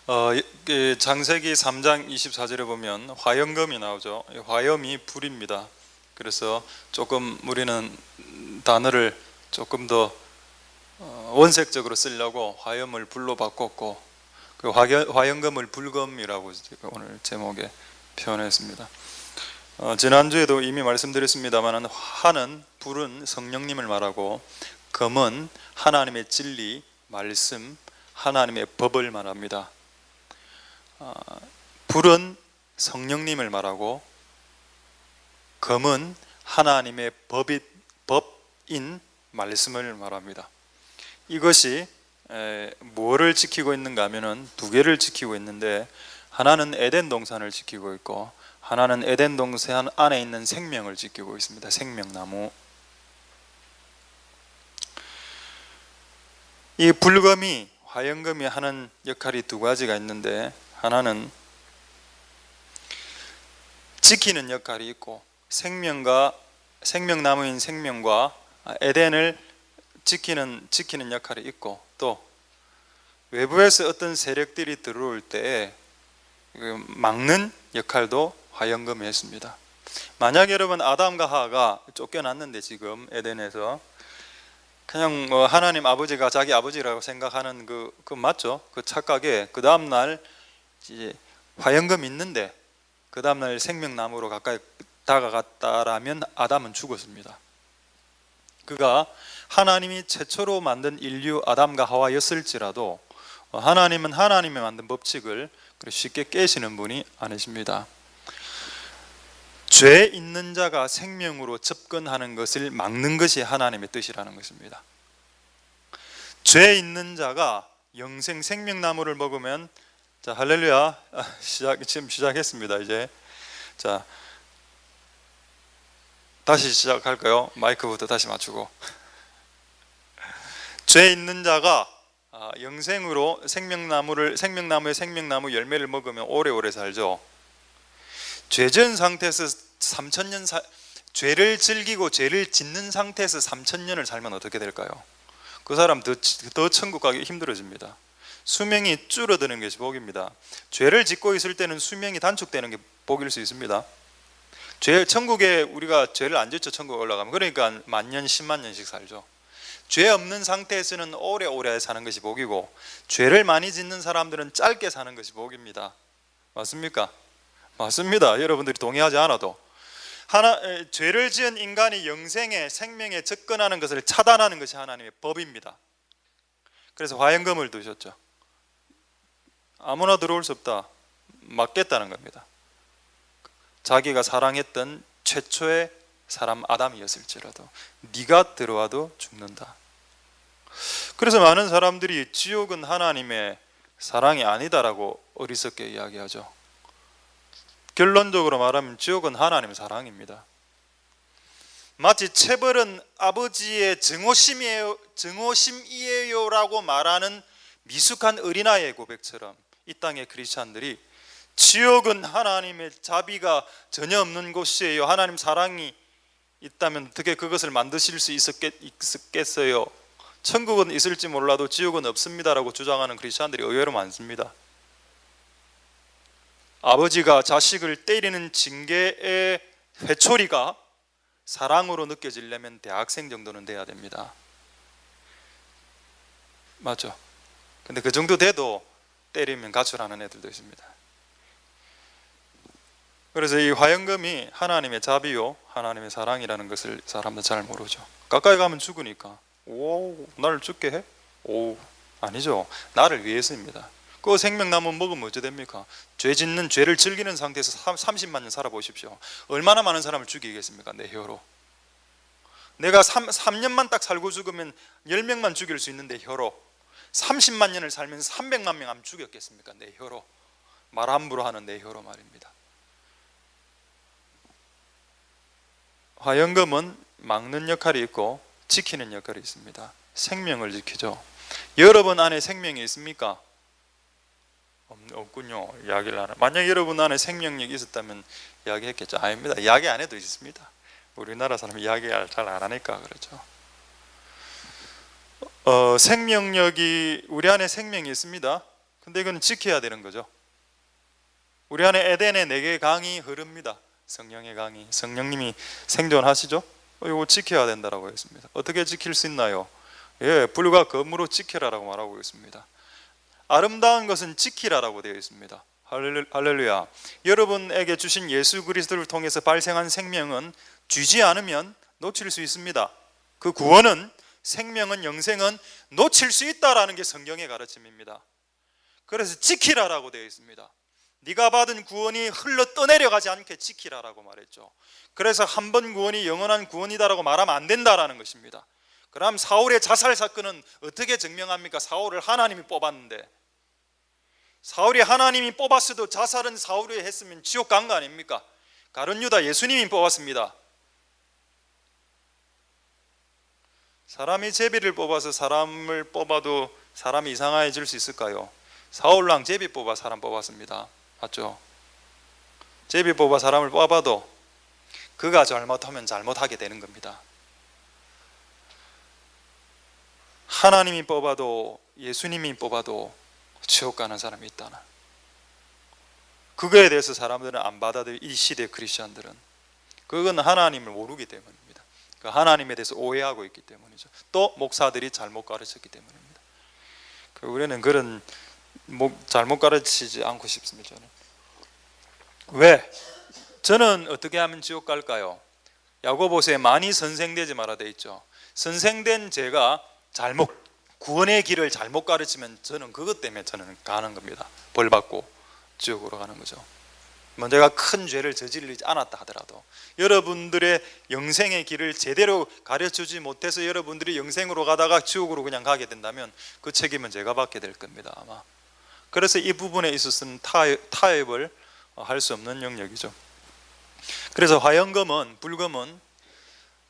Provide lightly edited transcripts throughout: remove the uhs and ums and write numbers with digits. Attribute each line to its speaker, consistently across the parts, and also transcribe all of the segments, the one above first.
Speaker 1: 창세기 3장 24절에 보면 화염검이 나오죠. 화염이 불입니다. 그래서 조금 우리는 단어를 조금 더 원색적으로 쓰려고 화염을 불로 바꿨고, 그 화염검을 불검이라고 오늘 제목에 표현했습니다. 지난주에도 이미 말씀드렸습니다만, 화는, 불은 성령님을 말하고, 검은 하나님의 진리, 말씀, 하나님의 법을 말합니다. 불은 성령님을 말하고, 검은 하나님의 법인 말씀을 말합니다. 이것이 무엇을 지키고 있는가 하면은 두 개를 지키고 있는데, 하나는 에덴 동산을 지키고 있고, 하나는 에덴 동산 안에 있는 생명을 지키고 있습니다. 생명나무. 이 불검이, 화염검이 하는 역할이 두 가지가 있는데, 하나는 지키는 역할이 있고, 생명나무인 생명과 에덴을 지키는 역할이 있고, 또 외부에서 어떤 세력들이 들어올 때 막는 역할도 화염검이 했습니다. 만약 여러분 아담과 하와가 쫓겨났는데, 지금 에덴에서 그냥 하나님 아버지가 자기 아버지라고 생각하는 그 맞죠? 그 착각에 그 다음날 이제 화염검이 있는데 그 다음날 생명나무로 가까이 다가갔다라면 아담은 죽었습니다. 그가 하나님이 최초로 만든 인류 아담과 하와였을지라도 하나님은 하나님이 만든 법칙을 쉽게 깨시는 분이 아니십니다. 죄 있는 자가 생명으로 접근하는 것을 막는 것이 하나님의 뜻이라는 것입니다. 죄 있는 자가 영생 생명나무를 먹으면, 자, 할렐루야, 지금 시작했습니다. 이제 자, 다시 시작할까요? 마이크부터 다시 맞추고. 죄 있는 자가 영생으로 생명나무의 생명나무 열매를 먹으면 오래오래 살죠. 죄전 상태에서 3,000년 죄를 즐기고 죄를 짓는 상태에서 3,000년을 살면 어떻게 될까요? 그 사람 더 천국 가기 힘들어집니다. 수명이 줄어드는 것이 복입니다. 죄를 짓고 있을 때는 수명이 단축되는 게 복일 수 있습니다. 천국에 우리가 죄를 안 짓죠. 천국에 올라가면. 그러니까 10,000년, 10만 년씩 살죠. 죄 없는 상태에서는 오래오래 사는 것이 복이고, 죄를 많이 짓는 사람들은 짧게 사는 것이 복입니다. 맞습니까? 맞습니다. 여러분들이 동의하지 않아도. 죄를 지은 인간이 영생의 생명에 접근하는 것을 차단하는 것이 하나님의 법입니다. 그래서 화염검을 두셨죠. 아무나 들어올 수 없다, 막겠다는 겁니다. 자기가 사랑했던 최초의 사람 아담이었을지라도 네가 들어와도 죽는다. 그래서 많은 사람들이 지옥은 하나님의 사랑이 아니다라고 어리석게 이야기하죠. 결론적으로 말하면 지옥은 하나님의 사랑입니다. 마치 체벌은 아버지의 증오심이에요 라고 말하는 미숙한 어린아이의 고백처럼, 이 땅의 크리스찬들이 지옥은 하나님의 자비가 전혀 없는 곳이에요, 하나님 사랑이 있다면 어떻게 그것을 만드실 수 있었겠어요, 천국은 있을지 몰라도 지옥은 없습니다라고 주장하는 크리스찬들이 의외로 많습니다. 아버지가 자식을 때리는 징계의 회초리가 사랑으로 느껴지려면 대학생 정도는 돼야 됩니다. 맞죠? 근데 그 정도 돼도 때리면 가출하는 애들도 있습니다. 그래서 이 화염검이 하나님의 자비요, 하나님의 사랑이라는 것을 사람들 잘 모르죠. 가까이 가면 죽으니까, 오, 나를 죽게 해? 오, 아니죠. 나를 위해서입니다. 그 생명나무 먹으면 어찌 됩니까? 죄 짓는, 죄를 즐기는 상태에서 30만 년 살아보십시오. 얼마나 많은 사람을 죽이겠습니까? 내 혀로. 내가 3년만 딱 살고 죽으면 10명만 죽일 수 있는데 혀로 30만 년을 살면 300만 명 안 죽였겠습니까? 내 혀로. 말 함부로 하는 내 혀로 말입니다. 화염검은 막는 역할이 있고 지키는 역할이 있습니다. 생명을 지키죠. 여러분 안에 생명이 있습니까? 없군요. 이야기를 안 해. 만약 여러분 안에 생명력이 있었다면 이야기했겠죠. 아닙니다. 이야기 안 해도 있습니다. 우리나라 사람이 이야기 잘 안 하니까 그렇죠. 생명력이, 우리 안에 생명이 있습니다. 근데 이건 지켜야 되는 거죠. 우리 안에 에덴의 4개의 강이 흐릅니다. 성령의 강이. 성령님이 생존하시죠? 이거 지켜야 된다라고 했습니다. 어떻게 지킬 수 있나요? 예, 불과 검으로 지켜라라고 말하고 있습니다. 아름다운 것은 지키라라고 되어 있습니다. 할렐루야. 여러분에게 주신 예수 그리스도를 통해서 발생한 생명은 쥐지 않으면 놓칠 수 있습니다. 그 구원은, 생명은, 영생은 놓칠 수 있다라는 게 성경의 가르침입니다. 그래서 지키라라고 되어 있습니다. 네가 받은 구원이 흘러 떠내려가지 않게 지키라라고 말했죠. 그래서 한 번 구원이 영원한 구원이다라고 말하면 안 된다라는 것입니다. 그럼 사울의 자살 사건은 어떻게 증명합니까? 사울을 하나님이 뽑았는데, 사울이 하나님이 뽑았어도 자살은 사울이 했으면 지옥 간 거 아닙니까? 가룟 유다 예수님이 뽑았습니다. 사람이 제비를 뽑아서 사람을 뽑아도 사람이 이상해질 수 있을까요? 사울랑 제비 뽑아 사람 뽑았습니다. 맞죠? 제비 뽑아 사람을 뽑아도 그가 잘못하면 잘못하게 되는 겁니다. 하나님이 뽑아도, 예수님이 뽑아도 지옥 가는 사람이 있다나, 그거에 대해서 사람들은 안 받아들여. 이 시대 크리스천들은 그건 하나님을 모르기 때문입니다. 그 하나님에 대해서 오해하고 있기 때문이죠. 또 목사들이 잘못 가르쳤기 때문입니다. 우리는 그런 잘못 가르치지 않고 싶습니다. 저는. 왜? 저는 어떻게 하면 지옥 갈까요? 야고보서에 많이 선생되지 마라 돼 있죠. 선생된 제가 구원의 길을 잘못 가르치면 저는 그것 때문에 저는 가는 겁니다. 벌 받고 지옥으로 가는 거죠. 제가 큰 죄를 저지르지 않았다 하더라도 여러분들의 영생의 길을 제대로 가르쳐주지 못해서 여러분들이 영생으로 가다가 지옥으로 그냥 가게 된다면 그 책임은 제가 받게 될 겁니다, 아마. 그래서 이 부분에 있어서는 타협을 할 수 없는 영역이죠. 그래서 화영검은, 불검은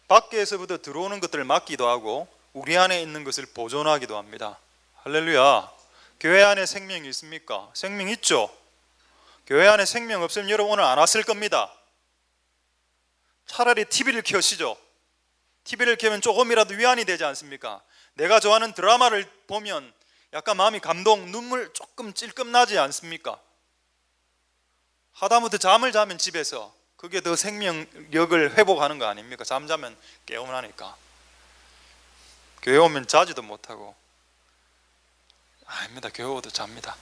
Speaker 1: 밖에서부터 들어오는 것들을 막기도 하고 우리 안에 있는 것을 보존하기도 합니다. 할렐루야. 교회 안에 생명이 있습니까? 생명 있죠? 교회 안에 생명 없으면 여러분 오늘 안 왔을 겁니다. 차라리 TV를 켜시죠. TV를 켜면 조금이라도 위안이 되지 않습니까? 내가 좋아하는 드라마를 보면 약간 마음이 감동, 눈물 조금 찔끔 나지 않습니까? 하다못해 잠을 자면 집에서 그게 더 생명력을 회복하는 거 아닙니까? 잠자면 깨어나니까. 교회 오면 자지도 못하고. 아닙니다. 교회 오도 잡니다.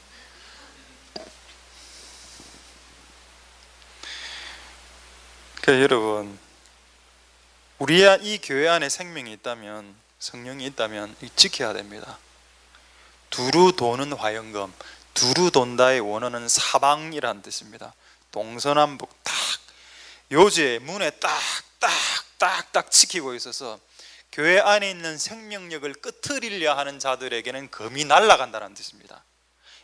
Speaker 1: 그래서 여러분, 이 교회 안에 생명이 있다면, 성령이 있다면 지켜야 됩니다. 두루 도는 화영검, 두루 돈다의 원어는 사방이라는 뜻입니다. 동서남북 딱 요지의 문에 딱 지키고 있어서 교회 안에 있는 생명력을 끄트리려 하는 자들에게는 검이 날아간다는 뜻입니다.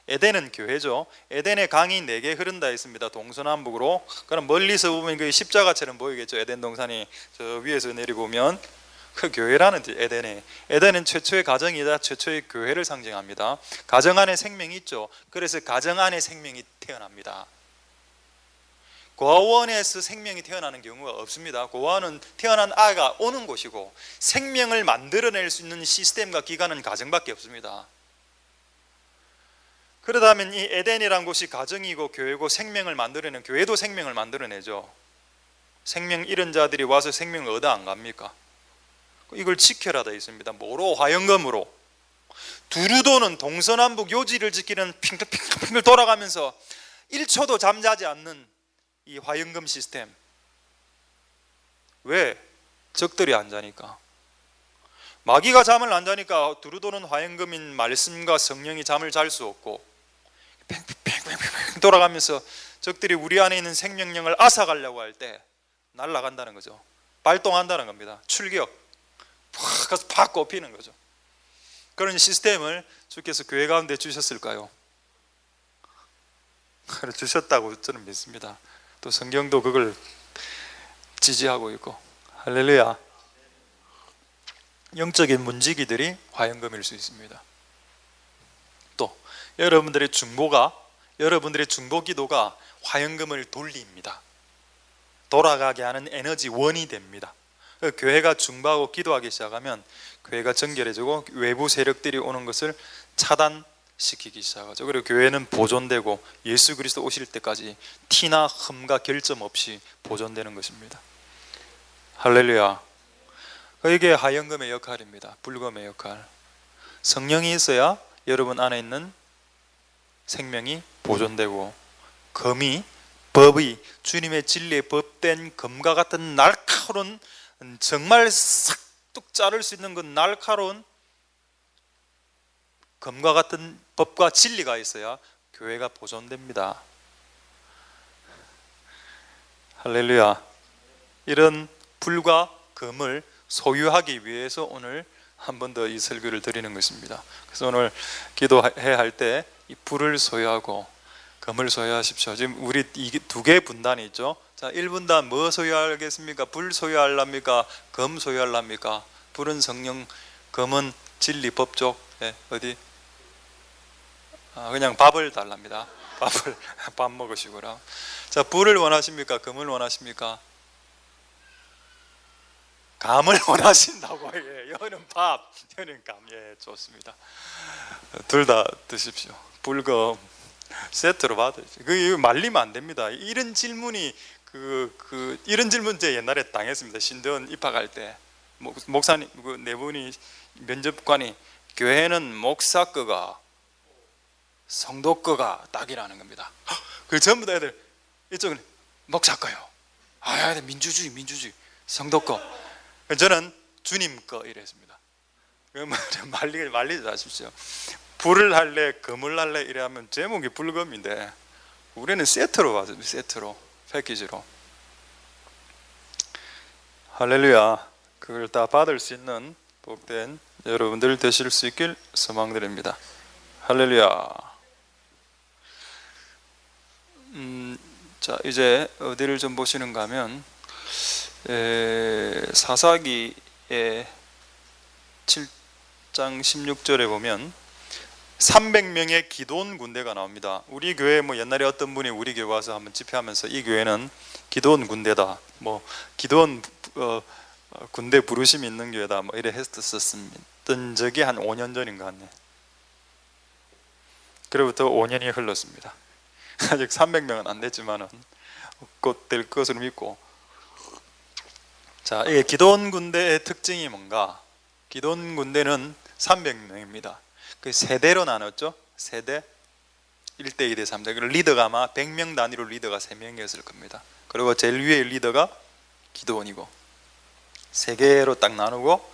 Speaker 1: 에덴은 교회죠. 에덴의 강이 4개 흐른다 했습니다. 동서남북으로. 그럼 멀리서 보면 그 십자가처럼 보이겠죠. 에덴 동산이 저 위에서 내려보면 그 교회라는 뜻. 에덴은 최초의 가정이자 최초의 교회를 상징합니다. 가정 안에 생명이 있죠. 그래서 가정 안에 생명이 태어납니다. 고아원에서 생명이 태어나는 경우가 없습니다. 고아원은 태어난 아이가 오는 곳이고 생명을 만들어낼 수 있는 시스템과 기관은 가정밖에 없습니다. 그러다면 이 에덴이란 곳이 가정이고 교회고 생명을 만들어내는, 교회도 생명을 만들어내죠. 생명 잃은 자들이 와서 생명을 얻어 안 갑니까? 이걸 지켜라 되어 있습니다. 뭐로? 화영검으로. 두루도는 동서남북 요지를 지키는 핑클 돌아가면서 1초도 잠자지 않는 이 화영검 시스템. 왜? 적들이 안 자니까. 마귀가 잠을 안 자니까 두루도는 화영검인 말씀과 성령이 잠을 잘 수 없고 팽팽팽팽 돌아가면서 적들이 우리 안에 있는 생명력을 앗아가려고 할 때 날아간다는 거죠. 발동한다는 겁니다. 출격. 팍 가서 팍 꼽히는 거죠. 그런 시스템을 주께서 교회 가운데 주셨을까요? 그래 주셨다고 저는 믿습니다. 또 성경도 그걸 지지하고 있고. 할렐루야. 영적인 문지기들이 화영검일 수 있습니다. 또 여러분들의 중보 기도가 화영검을 돌립니다. 돌아가게 하는 에너지원이 됩니다. 교회가 중보하고 기도하기 시작하면 교회가 정결해지고 외부 세력들이 오는 것을 차단 시키기 시작하죠. 그리고 교회는 보존되고 예수 그리스도 오실 때까지 티나 흠과 결점 없이 보존되는 것입니다. 할렐루야. 이게 하연금의 역할입니다. 불금의 역할. 성령이 있어야 여러분 안에 있는 생명이 보존되고, 금이, 법이, 주님의 진리의 법된 금과 같은 날카로운, 정말 싹둑 자를 수 있는 그 날카로운 금과 같은 법과 진리가 있어야 교회가 보존됩니다. 할렐루야. 이런 불과 금을 소유하기 위해서 오늘 한 번 더 이 설교를 드리는 것입니다. 그래서 오늘 기도해야 할 때 이 불을 소유하고 금을 소유하십시오. 지금 우리 두 개의 분단이 있죠. 자, 1분단 뭐 소유하겠습니까? 불 소유하랍니까? 금 소유하랍니까? 불은 성령, 금은 진리, 법적. 어디? 그냥 밥을 달랍니다. 밥 먹으시고라. 자, 불을 원하십니까? 금을 원하십니까? 감을 원하신다고. 여는 밥, 여는 감. 좋습니다. 둘 다 드십시오. 불금 세트로 받으십시오. 이거 말리면 안 됩니다. 이런 질문이 이런 질문 제 옛날에 당했습니다. 신대원 입학할 때 목사님 네 분이 면접관이 교회는 목사 거가 성도 거가 딱이라는 겁니다. 그 전부 다 애들 이쪽은 목사 거요. 민주주의 성도 거. 저는 주님 거 이랬습니다. 말리지 마십시오. 불을 할래 금을 할래 이래하면 제목이 불금인데 우리는 세트로 받습니다. 세트로, 패키지로. 할렐루야. 그걸 다 받을 수 있는 복된 여러분들 되실 수 있길 소망드립니다. 할렐루야. 자, 이제 어디를 좀 보시는가 하면 사사기의 7장 16절에 보면 300명의 기드온 군대가 나옵니다. 우리 교회 옛날에 어떤 분이 우리 교회 와서 한번 집회하면서 이 교회는 기드온 군대다, 기드온 군대 부르심이 있는 교회다, 이래 했었던 적이 한 5년 전인 것 같네. 그로부터 5년이 흘렀습니다. 아직 300명은 안 됐지만은 곧 될 것으로 믿고. 자, 이게 기드온 군대의 특징이 뭔가? 기드온 군대는 300명입니다. 그 세대로 나눴죠. 세대 1대, 2대, 3대. 그리고 리더가 아마 100명 단위로 리더가 3명이었을 겁니다. 그리고 제일 위의 리더가 기드온이고, 세 개로 딱 나누고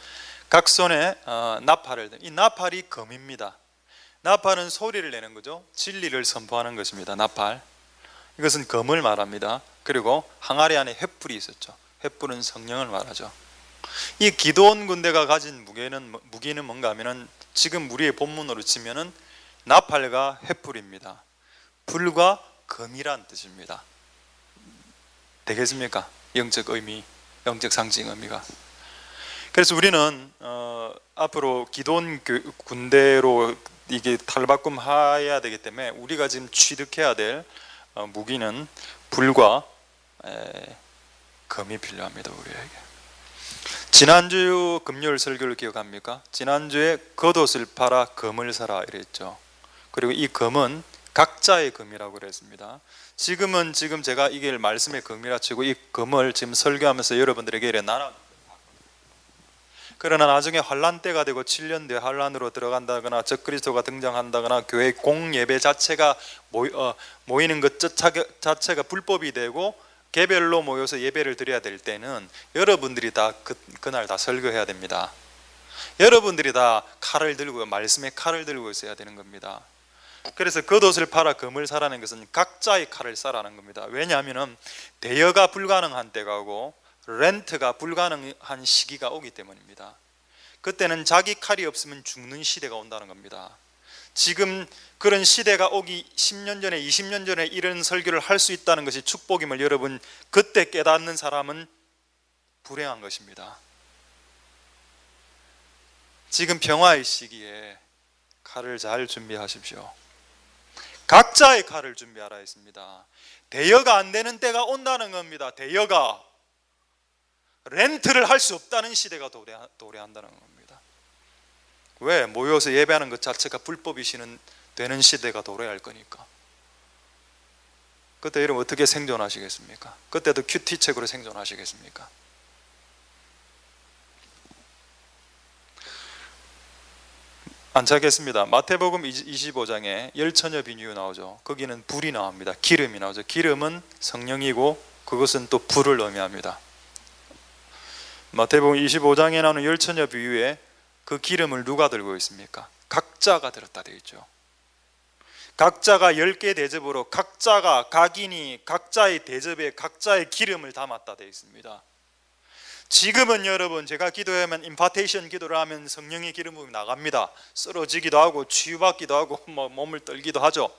Speaker 1: 각 손에 나팔을 든. 이 나팔이 금입니다. 나팔은 소리를 내는 거죠. 진리를 선포하는 것입니다. 나팔. 이것은 금을 말합니다. 그리고 항아리 안에 횃불이 있었죠. 횃불은 성령을 말하죠. 이 기드온 군대가 가진 무기는 뭔가 하면은 지금 우리의 본문으로 치면은 나팔과 횃불입니다. 불과 금이란 뜻입니다. 되겠습니까? 영적 의미, 영적 상징 의미가. 그래서 우리는 앞으로 기드온 군대로 이게 탈바꿈해야 되기 때문에 우리가 지금 취득해야 될 무기는 불과 금이 필요합니다. 우리에게. 지난주 금요일 설교를 기억합니까? 지난주에 겉옷을 팔아 금을 사라 이랬죠. 그리고 이 금은 각자의 금이라고 그랬습니다. 지금 제가 이게 말씀의 금이라 치고 이 금을 지금 설교하면서 여러분들에게 이래 나눠. 그러나 나중에 환란 때가 되고 7년 뒤에 환란으로 들어간다거나 적그리스도가 등장한다거나 교회 공예배 자체가 모이는 것 자체가 불법이 되고 개별로 모여서 예배를 드려야 될 때는 여러분들이 다 그날 다 설교해야 됩니다. 여러분들이 다 칼을 들고, 말씀의 칼을 들고 있어야 되는 겁니다. 그래서 겉옷을 팔아 금을 사라는 것은 각자의 칼을 사라는 겁니다. 왜냐하면 대여가 불가능한 때가 오고 렌트가 불가능한 시기가 오기 때문입니다. 그때는 자기 칼이 없으면 죽는 시대가 온다는 겁니다. 지금 그런 시대가 오기 10년 전에 20년 전에 이런 설교를 할 수 있다는 것이 축복임을 여러분 그때 깨닫는 사람은 불행한 것입니다. 지금 평화의 시기에 칼을 잘 준비하십시오. 각자의 칼을 준비하라 했습니다. 대여가 안 되는 때가 온다는 겁니다. 대여가 렌트를 할 수 없다는 시대가 도래한다는 겁니다. 왜? 모여서 예배하는 것 자체가 불법이시는 되는 시대가 도래할 거니까. 그때 여러분 어떻게 생존하시겠습니까? 그때도 큐티책으로 생존하시겠습니까? 안 찾겠습니다. 마태복음 25장에 열처녀 비유 나오죠. 거기는 불이 나옵니다. 기름이 나오죠. 기름은 성령이고 그것은 또 불을 의미합니다. 마태복음 25장에 나오는 열처녀 비유에 그 기름을 누가 들고 있습니까? 각자가 들었다 되어 있죠. 각자가 10개 대접으로 각자가 각인이 각자의 대접에 각자의 기름을 담았다 되어 있습니다. 지금은 여러분 제가 기도하면 임파테이션 기도를 하면 성령의 기름 부음이 나갑니다. 쓰러지기도 하고 치유받기도 하고 몸을 떨기도 하죠.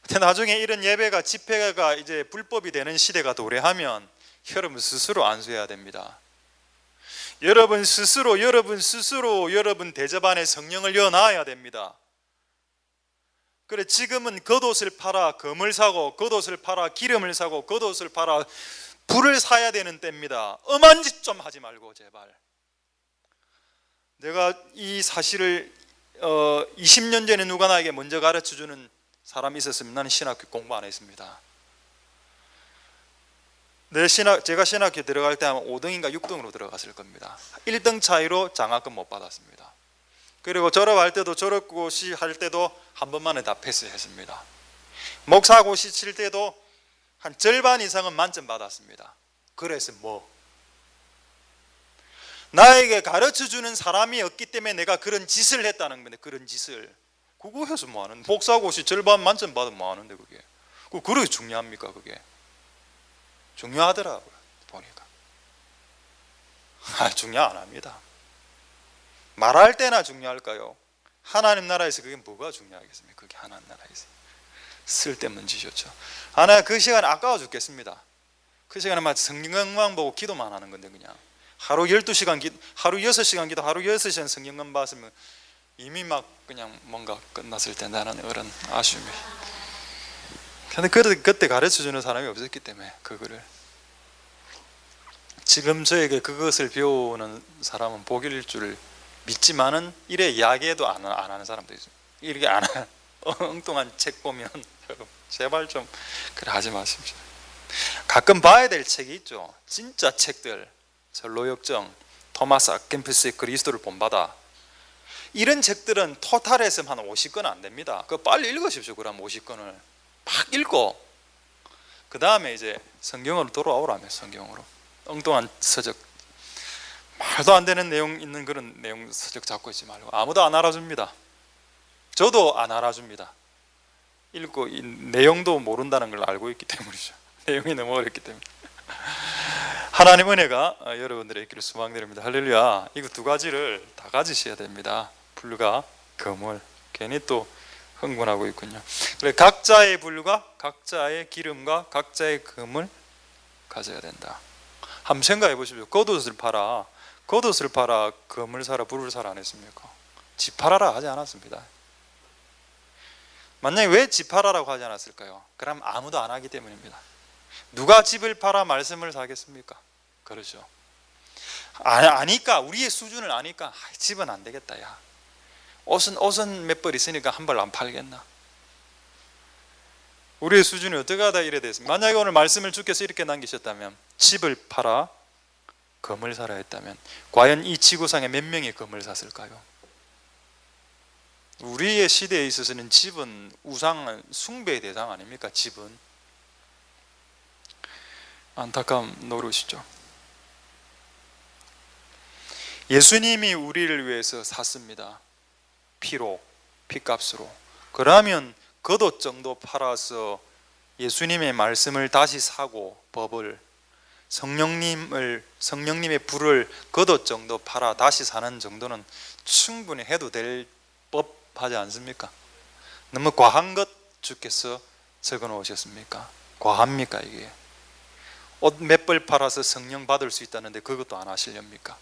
Speaker 1: 근데 나중에 이런 예배가 집회가 이제 불법이 되는 시대가 도래하면 여러분 스스로 안수해야 됩니다. 여러분 스스로 여러분 대접 안에 성령을 넣어놔야 됩니다. 그래 지금은 겉옷을 팔아 금을 사고 겉옷을 팔아 기름을 사고 겉옷을 팔아 불을 사야 되는 때입니다. 엄한 짓 좀 하지 말고 제발. 내가 이 사실을 20년 전에 누가 나에게 먼저 가르쳐주는 사람이 있었으면 나는 신학교 공부 안 했습니다. 제가 신학교 들어갈 때 아마 5등인가 6등으로 들어갔을 겁니다. 1등 차이로 장학금 못 받았습니다. 그리고 졸업할 때도 졸업고시 할 때도 한 번만에 다 패스했습니다. 목사고시 칠 때도 한 절반 이상은 만점 받았습니다. 그래서 나에게 가르쳐주는 사람이 없기 때문에 내가 그런 짓을 했다는 건데, 그런 짓을 그거 해서 뭐하는데? 목사고시 절반 만점 받으면 뭐하는데 그게? 그렇게 중요합니까? 그게 중요하더라고요 보니까. 중요 안 합니다. 말할 때나 중요할까요? 하나님 나라에서 그게 뭐가 중요하겠습니까? 그게 하나님 나라에서 쓸데없는 짓이었죠. 하나 그 시간 아까워 죽겠습니다. 그 시간에 막 성경만 보고 기도만 하는 건데 그냥 하루 12시간 기도, 하루 6시간 기도, 하루 6시간 성경만 봤으면 이미 막 그냥 뭔가 끝났을 텐데 하는 그런 아쉬움이. 근데 그때 가르쳐주는 사람이 없었기 때문에 그거를 지금 저에게 그것을 배우는 사람은 복일 줄 믿지만은 이래 이야기해도 안 하는 사람도 있어요. 이렇게 안 하는 엉뚱한 책 보면 여러분 제발 좀 그래 하지 마십시오. 가끔 봐야 될 책이 있죠. 진짜 책들, 전로역정, 토마스 아켄피스의 그리스도를 본받아, 이런 책들은 토탈에서 한 50권 안 됩니다. 그거 빨리 읽으십시오. 그럼 50권을 막 읽고 그 다음에 이제 성경으로 돌아오라며. 성경으로 엉뚱한 서적, 말도 안 되는 내용 있는 그런 내용 서적 잡고 있지 말고. 아무도 안 알아줍니다. 저도 안 알아줍니다. 읽고 이 내용도 모른다는 걸 알고 있기 때문이죠. 내용이 너무 어렵기 때문에. 하나님 은혜가 여러분들의 있기를 소망드립니다. 할렐루야. 이거 두 가지를 다 가지셔야 됩니다. 불과 금을. 괜히 또 흥분하고 있군요. 그래, 각자의 불과 각자의 기름과 각자의 금을 가져야 된다. 한번 생각해 보십시오. 겉옷을 팔아 금을 사라 불을 사라 안 했습니까? 집 팔아라 하지 않았습니다. 만약에 왜 집 팔아라고 하지 않았을까요? 그럼 아무도 안 하기 때문입니다. 누가 집을 팔아 말씀을 사겠습니까? 그렇죠. 아니까, 우리의 수준을 아니까 집은 안 되겠다. 야, 옷은 몇 벌 있으니까 한 벌 안 팔겠나? 우리의 수준이 어떻게 하다 이래 됐습니까? 만약에 오늘 말씀을 주께서 이렇게 남기셨다면, 집을 팔아 금을 사라 했다면 과연 이 지구상에 몇 명이 금을 샀을까요? 우리의 시대에 있어서는 집은 우상, 숭배의 대상 아닙니까? 집은 안타까운 노릇이죠. 예수님이 우리를 위해서 샀습니다. 피로, 피값으로. 그러면 겉옷 정도 팔아서 예수님의 말씀을 다시 사고, 법을, 성령님의 불을 겉옷 정도 팔아 다시 사는 정도는 충분히 해도 될 법하지 않습니까? 너무 과한 것 주께서 적어 놓으셨습니까? 과합니까 이게? 옷 몇 벌 팔아서 성령 받을 수 있다는데 그것도 안 하시렵니까?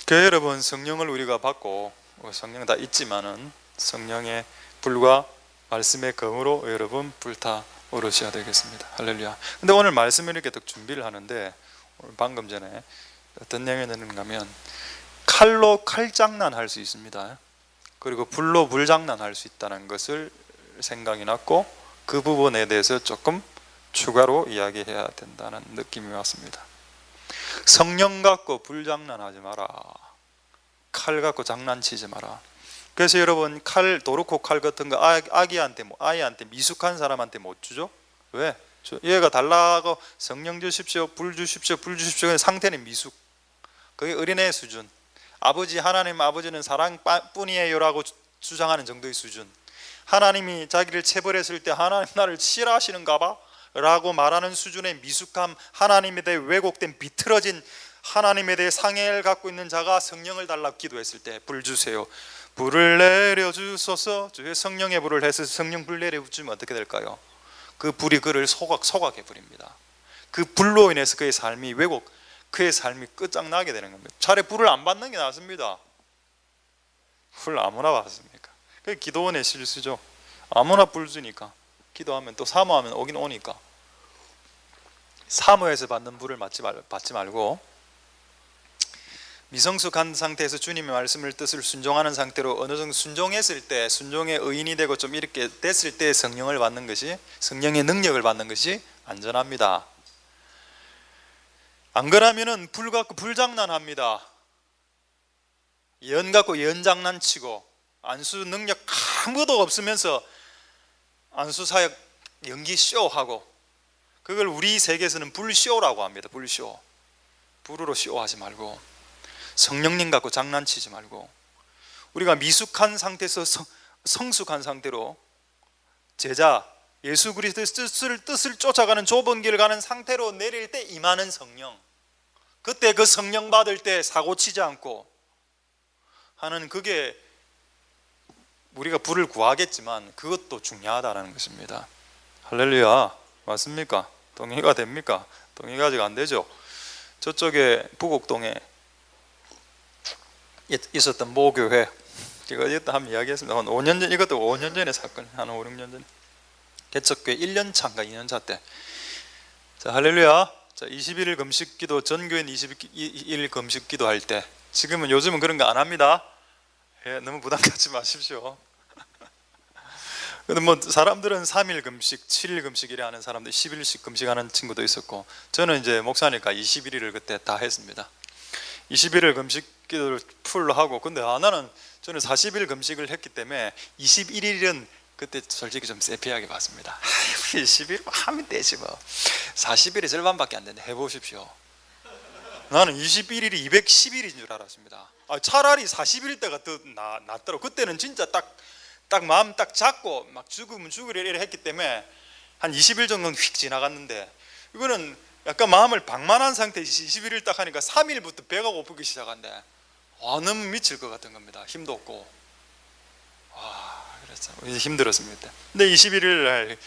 Speaker 1: 교회 여러분, 성령을 우리가 받고 성령 다 있지만은 성령의 불과 말씀의 검으로 여러분 불타 오르셔야 되겠습니다. 할렐루야. 근데 오늘 말씀을 이렇게 딱 준비를 하는데, 오늘 방금 전에 어떤 내용이 있는가 하면 칼로 칼장난 할 수 있습니다. 그리고 불로 불장난할 수 있다는 것을 생각이 났고, 그 부분에 대해서 조금 추가로 이야기해야 된다는 느낌이 왔습니다. 성령 갖고 불장난하지 마라. 칼 갖고 장난치지 마라. 그래서 여러분, 칼, 도르코 칼 같은 거 아이한테 미숙한 사람한테 못 주죠? 왜? 얘가 달라고 성령 주십시오, 불 주십시오, 불 주십시오. 상태는 미숙. 그게 어린애 수준. 하나님 아버지는 사랑뿐이에요라고 주장하는 정도의 수준. 하나님이 자기를 체벌했을 때 하나님 나를 싫어하시는가 봐 라고 말하는 수준의 미숙함, 하나님에 대해 왜곡된 비틀어진 하나님에 대해 상해를 갖고 있는 자가 성령을 달라고 기도했을 때 불 주세요, 불을 내려주소서, 주의 성령의 불을 해서 성령 불 내려주면 어떻게 될까요? 그 불이 그를 소각해 버립니다. 그 불로 인해서 그의 삶이 그의 삶이 끝장나게 되는 겁니다. 차라리 불을 안 받는 게 낫습니다. 불 아무나 받습니까? 그게 기도원의 실수죠. 아무나 불 주니까 기도하면 또 사모하면 오긴 오니까. 사모해서 받는 불을 받지 말고 미성숙한 상태에서 주님의 말씀을 뜻을 순종하는 상태로 어느 정도 순종했을 때, 순종의 의인이 되고 좀 이렇게 됐을 때 성령을 받는 것이, 성령의 능력을 받는 것이 안전합니다. 안 그러면은 불 갖고 불장난합니다. 연 갖고 연장난치고 안수 능력 아무것도 없으면서 안수사역 연기 쇼하고, 그걸 우리 세계에서는 불쇼라고 합니다. 불쇼. 불으로 쇼하지 말고, 성령님 갖고 장난치지 말고, 우리가 미숙한 상태에서 성숙한 상태로 제자 예수 그리스도의 뜻을 쫓아가는 좁은 길을 가는 상태로 내릴 때 임하는 성령, 그때 그 성령 받을 때 사고치지 않고 하는, 그게 우리가 불을 구하겠지만 그것도 중요하다는 것입니다. 할렐루야. 맞습니까? 동의가 됩니까? 동의가 아직 안 되죠. 저쪽에 부곡동에 있었던 모교회, 제가 이것도 한번 이야기했습니다. 한 5년 전, 이것도 5년 전의 사건, 한 5, 6년 전, 개척교회 1년 차인가 2년 차 때. 자, 할렐루야. 자, 21일 금식기도, 전교인 21일 금식기도 할 때, 요즘은 그런 거 안 합니다. 예, 너무 부담 갖지 마십시오. 근데 뭐 사람들은 3일 금식, 7일 금식 이래 하는 사람들, 10일씩 금식하는 친구도 있었고, 저는 이제 목사니까 21일을 그때 다 했습니다. 21일 금식 기도를 풀로 하고, 근데 저는 40일 금식을 했기 때문에 21일은 그때 솔직히 좀 세피하게 봤습니다. 21일 하면 되지 뭐, 40일이 절반밖에 안 되는데 해보십시오. 나는 21일이 210일인 줄 알았습니다. 차라리 40일 때가 더 낫더라고. 그때는 진짜 딱 마음 딱 잡고 막 죽으면 죽으리라 했기 때문에 한 20일 정도는 휙 지나갔는데, 이거는 약간 마음을 방만한 상태에서 21일 딱 하니까 3일부터 배가 고프기 시작한데, 너무 미칠 것 같은 겁니다. 힘도 없고. 그랬죠. 힘들었습니다. 근데 21일 날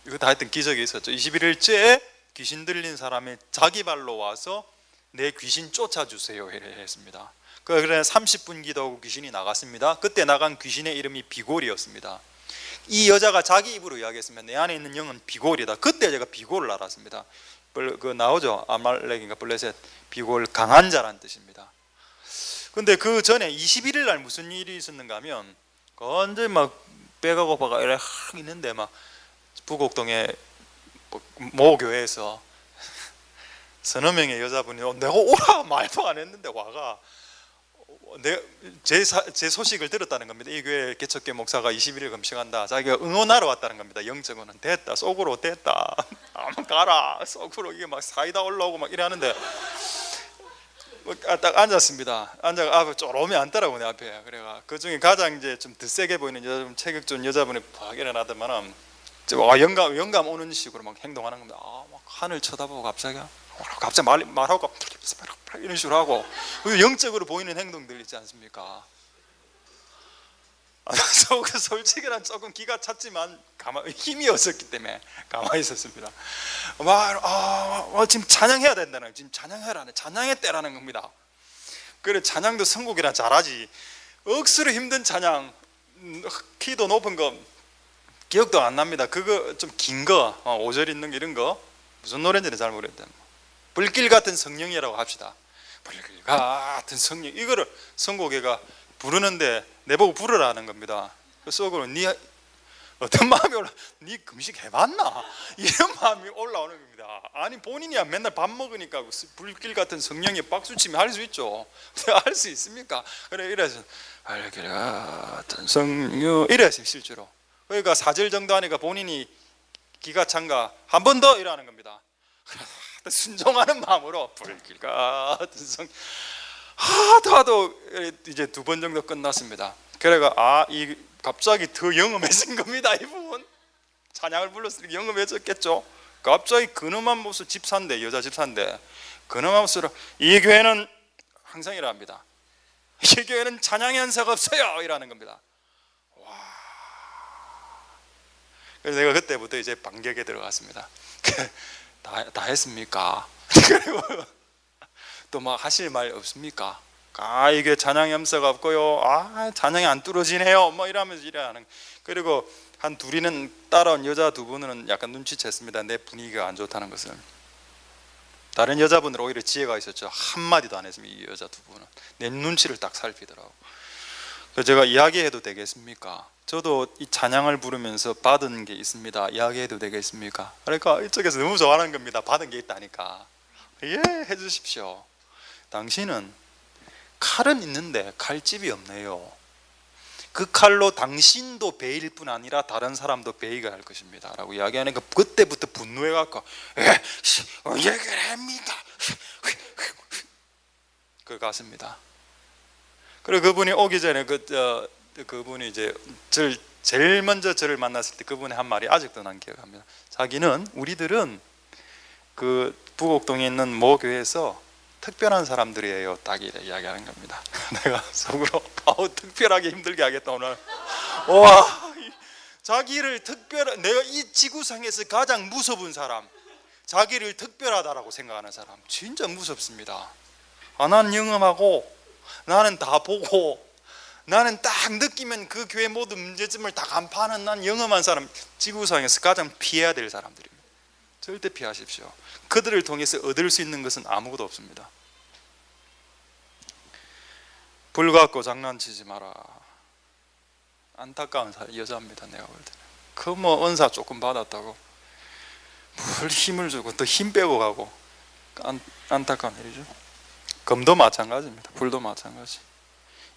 Speaker 1: 이거 다 했던 기적이 있었죠. 21일째 귀신 들린 사람이 자기 발로 와서 내 귀신 쫓아주세요 했습니다. 그래 30분 기도하고 귀신이 나갔습니다. 그때 나간 귀신의 이름이 비골이었습니다. 이 여자가 자기 입으로 이야기했으면 내 안에 있는 영은 비골이다. 그때 제가 비골을 알았습니다. 그 나오죠. 아말렉인가 블레셋, 비골 강한 자란 뜻입니다. 근데 그 전에 21일 날 무슨 일이 있었는가 하면, 완전히 막 배가 고파가 이래 있는데, 막 부곡동에 모교회에서 서너 명의 여자분이 내가 오라 말도 안 했는데 와가 제 소식을 들었다는 겁니다. 이 교회 개척교 목사가 21일 금식한다. 자기가 응원하러 왔다는 겁니다. 영적으로는 됐다, 속으로 됐다, 한번 가라, 속으로. 이게 막 사이다 올라오고 막 이래 하는데, 딱 앉았습니다. 앉아가 쪼롬이 앉더라고 내 앞에. 그래가 그 중에 가장 이제 좀 더 세게 보이는 여자분, 체격 좋은 여자분이 팍 일어나더만은 영감 오는 식으로 막 행동하는 겁니다. 막 하늘 쳐다보고 갑자기 말하고 이런 식으로 하고, 영적으로 보이는 행동들 있지 않습니까? 솔직히 난 조금 기가 찼지만 힘이 없었기 때문에 가만히 있었습니다. 지금 찬양해야 된다는, 지금 찬양해라는, 찬양의 때라는 겁니다. 그래, 찬양도 선곡이라 잘하지, 억수로 힘든 찬양, 키도 높은 거 기억도 안 납니다. 그거 좀 긴 거, 5절 있는 거, 이런 거 무슨 노래인지는 잘 모르겠다. 불길 같은 성령이라고 합시다. 불길 같은 성령, 이거를 선곡회가 부르는데 내보고 부르라는 겁니다. 그 속으로 니 어떤 마음이 니 금식 해봤나? 이런 마음이 올라오는 겁니다. 아니 본인이야 맨날 밥 먹으니까 불길 같은 성령의 박수치면 할 수 있죠. 할 수 있습니까? 그래 이래서 불길 같은 성령 이래서 실제로 그러니까 4절 정도 하니까 본인이 기가 찬가 한 번 더 이러는 겁니다. 순종하는 마음으로 불길 같은 성 하도 이제 2번 정도 끝났습니다. 그래가 이 갑자기 더 영험해진 겁니다. 이분 찬양을 불렀으니까 영험해졌겠죠. 갑자기 근엄한 모습 집사인데 여자 집사인데 근엄한 모습으로 이 교회는 항상 이랍니다. 이 교회는 찬양 연사가 없어요 이라는 겁니다. 와. 그래서 내가 그때부터 이제 반격에 들어갔습니다. 다 했습니까? 그리고 또 막 하실 말 없습니까? 이게 찬양 염소가 없고요. 찬양이 안 뚫어지네요. 뭐 이러면서 이래하는. 그리고 한 둘이는 따라온 여자 2분은 약간 눈치챘습니다. 내 분위기가 안 좋다는 것을. 다른 여자분은 오히려 지혜가 있었죠. 한마디도 안 했습니다. 이 여자 2분은 내 눈치를 딱 살피더라고. 그래서 제가 이야기해도 되겠습니까? 저도 이 찬양을 부르면서 받은 게 있습니다. 이야기해도 되겠습니까? 그러니까 이쪽에서 너무 좋아하는 겁니다. 받은 게 있다니까. 예, 해주십시오. 당신은 칼은 있는데 칼집이 없네요. 그 칼로 당신도 베일 뿐 아니라 다른 사람도 베이게 할 것입니다 라고 이야기하니까 그때부터 분노해갖고 얘기를 합니다. 그 갔습니다. 그리고 그분이 오기 전에 그분이 이제 제일 먼저 저를 만났을 때 그분의 한 말이 아직도 난 기억합니다. 자기는 우리들은 그 부곡동에 있는 모 교회에서 특별한 사람들이에요. 딱 이래 이야기하는 겁니다. 내가 속으로 특별하게 힘들게 하겠다 오늘. 와, 자기를 내가 이 지구상에서 가장 무서운 사람, 자기를 특별하다라고 생각하는 사람 진짜 무섭습니다. 나는 영험하고 나는 다 보고 나는 딱 느끼면 그 교회 모든 문제점을 다 간파하는 난 영험한 사람, 지구상에서 가장 피해야 될 사람들입니다. 절대 피하십시오. 그들을 통해서 얻을 수 있는 것은 아무것도 없습니다. 불 갖고 장난치지 마라. 안타까운 여자입니다. 내가 볼 때는 그 뭐 은사 조금 받았다고 뭘 힘을 주고 또 힘 빼고 가고 안타까운 일이죠. 금도 마찬가지입니다. 불도 마찬가지.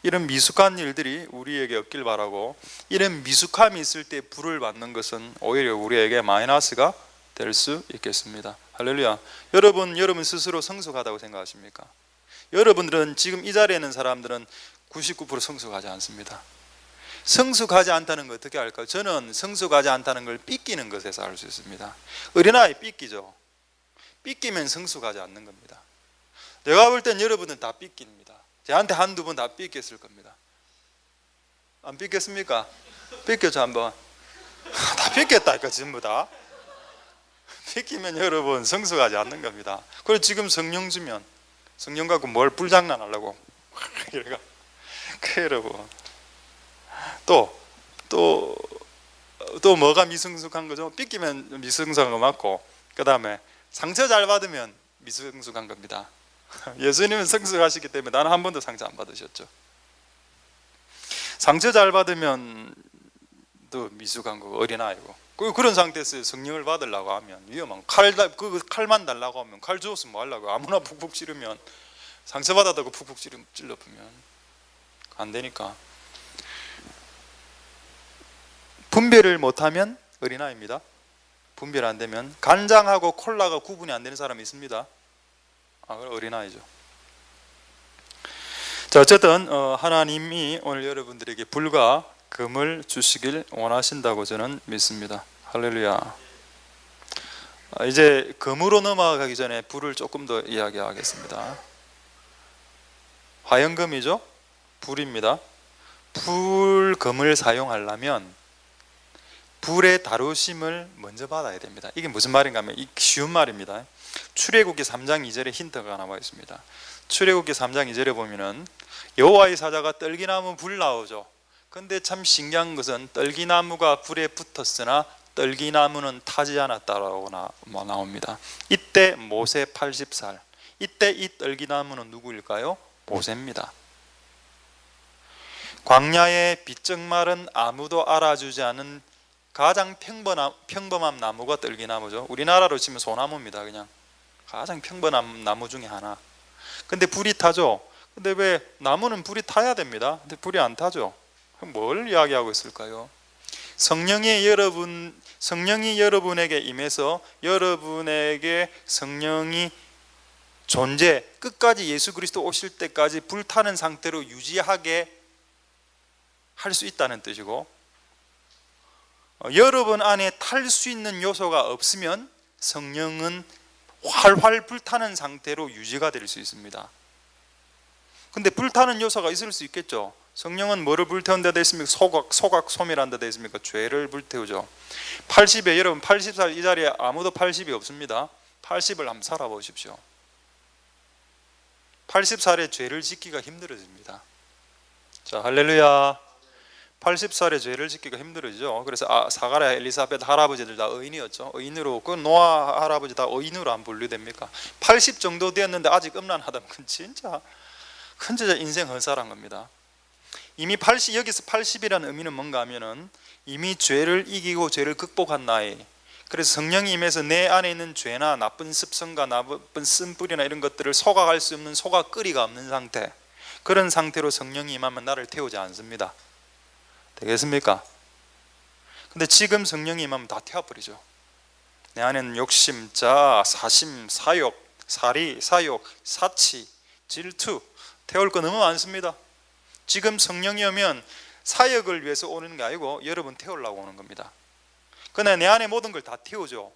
Speaker 1: 이런 미숙한 일들이 우리에게 없길 바라고, 이런 미숙함이 있을 때 불을 받는 것은 오히려 우리에게 마이너스가 될 수 있겠습니다. 할렐루야. 여러분 스스로 성숙하다고 생각하십니까? 여러분들은 지금 이 자리에 있는 사람들은 99% 성숙하지 않습니다. 성숙하지 않다는 거 어떻게 알까요? 저는 성숙하지 않다는 걸 삐끼는 것에서 알 수 있습니다. 어린아이 삐끼죠. 삐끼면 성숙하지 않는 겁니다. 내가 볼 땐 여러분은 다 삐끼입니다. 저한테 한두 번 다 삐꼈을 겁니다. 안 삐꼈습니까? 삐꼈죠 한번. 다 삐꼈다니까 전부 다. 삐끼면 여러분 성숙하지 않는 겁니다. 그리고 지금 성령 주면 성령 갖고 뭘 불장난하려고 이래가 여러분 또 뭐가 미성숙한 거죠? 삐끼면 미성숙한 거 맞고, 그 다음에 상처 잘 받으면 미성숙한 겁니다. 예수님은 성숙하시기 때문에 나는 한 번도 상처 안 받으셨죠. 상처 잘 받으면 또 미숙한 거고 어린아이고, 그런 상태에서 성령을 받으려고 하면 위험한 칼만 달라고 하면 칼 주웠으면 뭐 하려고, 아무나 푹푹 찌르면 상처받았다고 푹푹 찔러보면 안 되니까. 분별을 못하면 어린아이입니다. 분별 안 되면, 간장하고 콜라가 구분이 안 되는 사람이 있습니다. 그럼 어린아이죠. 자, 어쨌든 하나님이 오늘 여러분들에게 불과 금을 주시길 원하신다고 저는 믿습니다. 할렐루야. 이제 금으로 넘어가기 전에 불을 조금 더 이야기하겠습니다. 화연금이죠. 불입니다. 금을 사용하려면 불의 다루심을 먼저 받아야 됩니다. 이게 무슨 말인가 하면 쉬운 말입니다. 출애굽기 3장 2절에 힌트가 나와 있습니다. 출애굽기 3장 2절에 보면은 여호와의 사자가 떨기나무 불 나오죠. 근데 참 신기한 것은 떨기나무가 불에 붙었으나 떨기나무는 타지 않았다라고 나옵니다. 이때 모세 80살, 이때 이 떨기나무는 누구일까요? 모세입니다. 광야의 비쩍 마른 아무도 알아주지 않은 가장 평범한 나무가 떨기나무죠. 우리나라로 치면 소나무입니다. 그냥 가장 평범한 나무 중에 하나. 근데 불이 타죠. 근데 왜 나무는 불이 타야 됩니다. 근데 불이 안 타죠. 그럼 뭘 이야기하고 있을까요? 성령이 여러분에게 임해서 여러분에게 성령이 끝까지 예수 그리스도 오실 때까지 불타는 상태로 유지하게 할 수 있다는 뜻이고, 여러분 안에 탈 수 있는 요소가 없으면 성령은 활활 불타는 상태로 유지가 될 수 있습니다. 근데 불타는 요소가 있을 수 있겠죠. 성령은 뭐를 불태운 데 되어 있습니까? 소각소미라는 데 되어 있습니까? 죄를 불태우죠. 80에 여러분 80살 이 자리에 아무도 80이 없습니다. 80을 한번 살아보십시오. 80살에 죄를 짓기가 힘들어집니다. 자, 할렐루야. 80살에 죄를 짓기가 힘들어지죠. 그래서 사가랴, 엘리사벳 할아버지들 다 의인이었죠. 의인으로, 그 노아 할아버지 다 의인으로 안 분류됩니까? 80 정도 되었는데 아직 음란하다면 그건 진짜 인생 허살한 겁니다. 이미 여기서 80이라는 의미는 뭔가 하면은 이미 죄를 이기고 죄를 극복한 나이. 그래서 성령이 임해서 내 안에 있는 죄나 나쁜 습성과 나쁜 쓴뿌리나 이런 것들을 소각할 수 없는 소각거리가 없는 상태, 그런 상태로 성령이 임하면 나를 태우지 않습니다. 되겠습니까? 근데 지금 성령이 임하면 다 태워버리죠. 내 안에는 욕심, 자, 사심, 사욕, 사리, 사욕, 사치, 질투, 태울 거 너무 많습니다. 지금 성령이 오면 사역을 위해서 오는 게 아니고 여러분 태우려고 오는 겁니다. 그러나 내 안에 모든 걸 다 태우죠.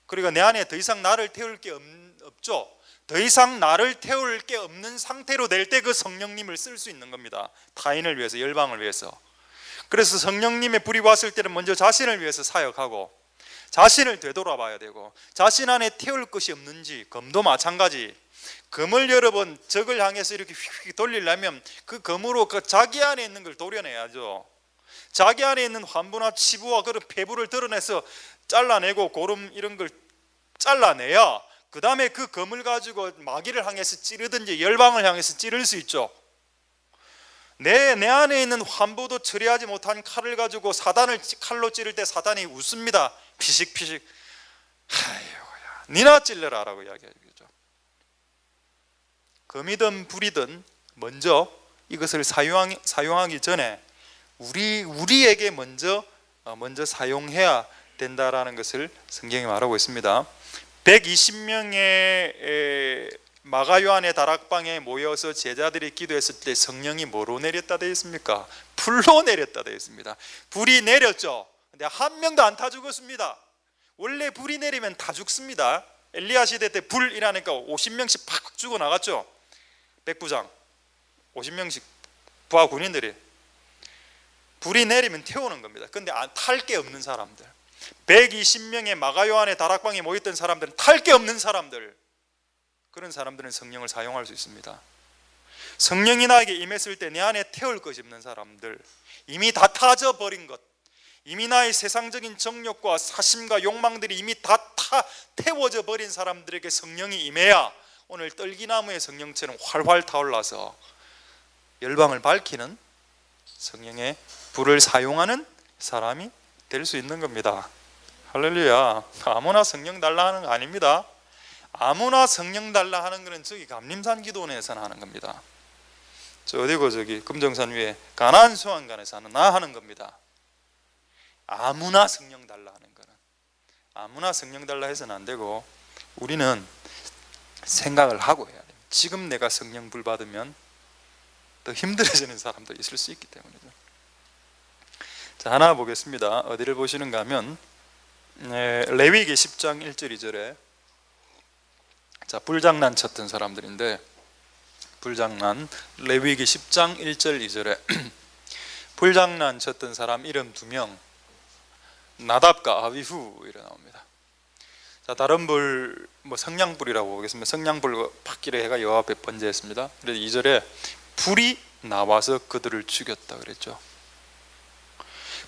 Speaker 1: 그리고 내 안에 더 이상 나를 태울 게 없죠. 더 이상 나를 태울 게 없는 상태로 될 때 그 성령님을 쓸 수 있는 겁니다. 타인을 위해서, 열방을 위해서. 그래서 성령님의 불이 왔을 때는 먼저 자신을 위해서 사역하고, 자신을 되돌아봐야 되고, 자신 안에 태울 것이 없는지, 검도 마찬가지. 검을 여러 번 적을 향해서 이렇게 휙 돌리려면 그 검으로 그 자기 안에 있는 걸 도려내야죠. 자기 안에 있는 환부나 치부와 그런 폐부를 드러내서 잘라내고 고름 이런 걸 잘라내야 그 다음에 그 검을 가지고 마귀를 향해서 찌르든지 열방을 향해서 찌를 수 있죠. 내 안에 있는 환부도 처리하지 못한 칼을 가지고 사단을 칼로 찌를 때 사단이 웃습니다. 피식피식. 아이고야, 니나 찔러라 라고 이야기하죠. 검이든 불이든 먼저 이것을 사용하기 전에 우리에게 먼저 사용해야 된다라는 것을 성경이 말하고 있습니다. 120명의 마가 요한의 다락방에 모여서 제자들이 기도했을 때 성령이 뭐로 내렸다 되어 있습니까? 불로 내렸다 되어 있습니다. 불이 내렸죠. 근데 한 명도 안 타 죽었습니다. 원래 불이 내리면 다 죽습니다. 엘리야 시대 때 불이라니까 50명씩 팍 죽어 나갔죠. 백부장 50명씩 부하 군인들이 불이 내리면 태우는 겁니다. 근데 탈 게 없는 사람들, 120명의 마가 요한의 다락방에 모였던 사람들은 탈 게 없는 사람들, 그런 사람들은 성령을 사용할 수 있습니다. 성령이 나에게 임했을 때 내 안에 태울 것이 없는 사람들, 이미 다 타져 버린 것, 이미 나의 세상적인 정욕과 사심과 욕망들이 이미 다 태워져 버린 사람들에게 성령이 임해야 오늘 떨기나무의 성령처럼 활활 타올라서 열방을 밝히는 성령의 불을 사용하는 사람이 될 수 있는 겁니다. 할렐루야. 아무나 성령 달라 하는 거 아닙니다. 아무나 성령 달라 하는 것은 저기 감림산 기도원에서는 하는 겁니다. 저 어디고 저기 금정산 위에 가나안 수왕관에서 하는 겁니다. 아무나 성령 달라 하는 거는, 아무나 성령 달라 해서는 안 되고, 우리는 생각을 하고 해야 돼요. 지금 내가 성령 불 받으면 더 힘들어지는 사람도 있을 수 있기 때문이죠. 자, 하나 보겠습니다. 어디를 보시는가 하면 레위기 10장 1절 2절에 자, 불장난 쳤던 사람들인데, 불장난, 레위기 10장 1절 2절에 불장난 쳤던 사람 이름 2명, 나답과 아비후 이래 나옵니다. 자, 다른 불, 성냥불이라고 보겠습니다. 성냥불 팍기를 해가 여호와 앞에 번제했습니다. 그래서 2절에 불이 나와서 그들을 죽였다 그랬죠.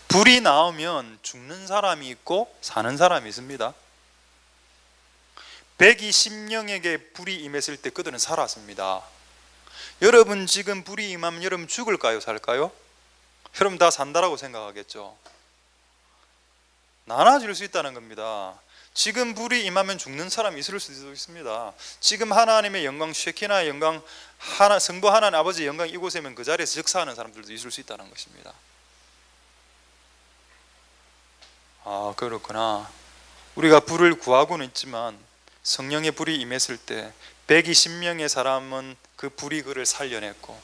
Speaker 1: 불이 나오면 죽는 사람이 있고 사는 사람이 있습니다. 120명에게 불이 임했을 때 그들은 살았습니다. 여러분 지금 불이 임하면 여러분 죽을까요, 살까요? 여러분 다 산다라고 생각하겠죠. 나눠질 수 있다는 겁니다. 지금 불이 임하면 죽는 사람이 있을 수도 있습니다. 지금 하나님의 영광, 쉐키나의 영광, 성부 하나님 아버지의 영광 이곳에면 그 자리에서 역사하는 사람들도 있을 수 있다는 것입니다. 아, 그렇구나. 우리가 불을 구하고는 있지만 성령의 불이 임했을 때 120명의 사람은 그 불이 그를 살려냈고,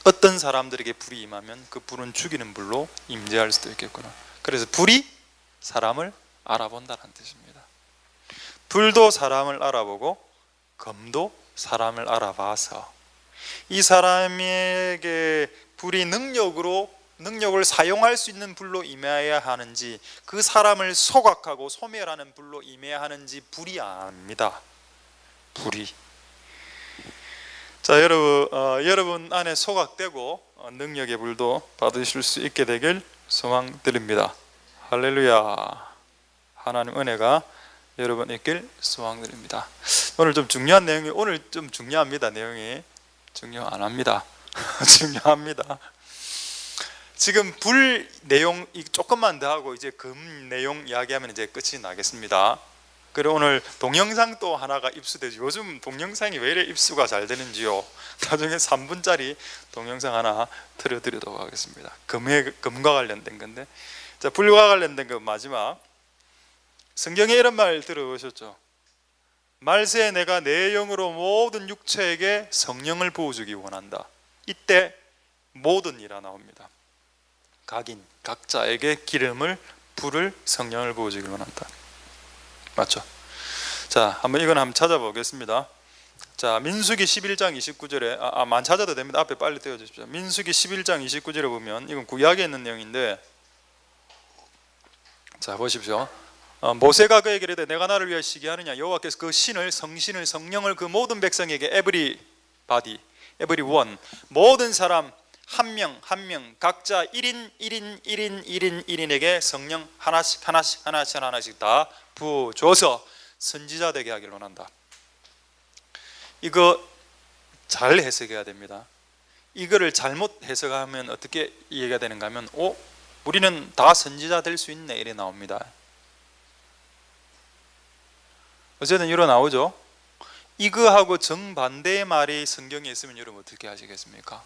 Speaker 1: 어떤 사람들에게 불이 임하면 그 불은 죽이는 불로 임재할 수도 있겠구나. 그래서 불이 사람을 알아본다는 뜻입니다. 불도 사람을 알아보고 검도 사람을 알아봐서 이 사람에게 불이 능력을 사용할 수 있는 불로 임해야 하는지, 그 사람을 소각하고 소멸하는 불로 임해야 하는지 불이 압니다. 불이. 자, 여러분 안에 소각되고 능력의 불도 받으실 수 있게 되길 소망드립니다. 할렐루야. 하나님 은혜가 여러분 있길 소망드립니다. 오늘 좀 중요한 내용이, 오늘 좀 중요합니다. 내용이 중요 안 합니다. 중요합니다. 지금 불 내용 조금만 더 하고 이제 금 내용 이야기하면 이제 끝이 나겠습니다. 그리고 오늘 동영상 또 하나가 입수되죠. 요즘 동영상이 왜 이래 입수가 잘 되는지요. 나중에 3분짜리 동영상 하나 틀어드리도록 하겠습니다. 금과 관련된 건데, 자, 불과 관련된 거 마지막. 성경에 이런 말 들어보셨죠? 말세에 내가 내 영으로 모든 육체에게 성령을 부어주기 원한다. 이때 모든 이라 나옵니다. 각인, 각자에게 기름을, 불을, 성령을 부어주기 원한다. 맞죠? 자, 이건 한번 찾아보겠습니다. 자, 민수기 11장 29절에 안 찾아도 됩니다. 앞에 빨리 떼어주십시오. 민수기 11장 29절에 보면, 이건 구약에 있는 내용인데, 자, 보십시오. 모세가 그에게 이르되 내가 나를 위하여 시기하느냐, 여호와께서 그 신을, 성신을, 성령을 그 모든 백성에게 everyone, 모든 사람 한 명 한 명 각자 1인에게 성령 하나씩 다 부어줘서 선지자 되게 하기를 원한다. 이거 잘 해석해야 됩니다. 이거를 잘못 해석하면 어떻게 이해가 되는가 하면, 우리는 다 선지자 될 수 있네, 이래 나옵니다. 어쨌든 이러 나오죠. 이거하고 정반대의 말이 성경에 있으면 여러분 어떻게 하시겠습니까?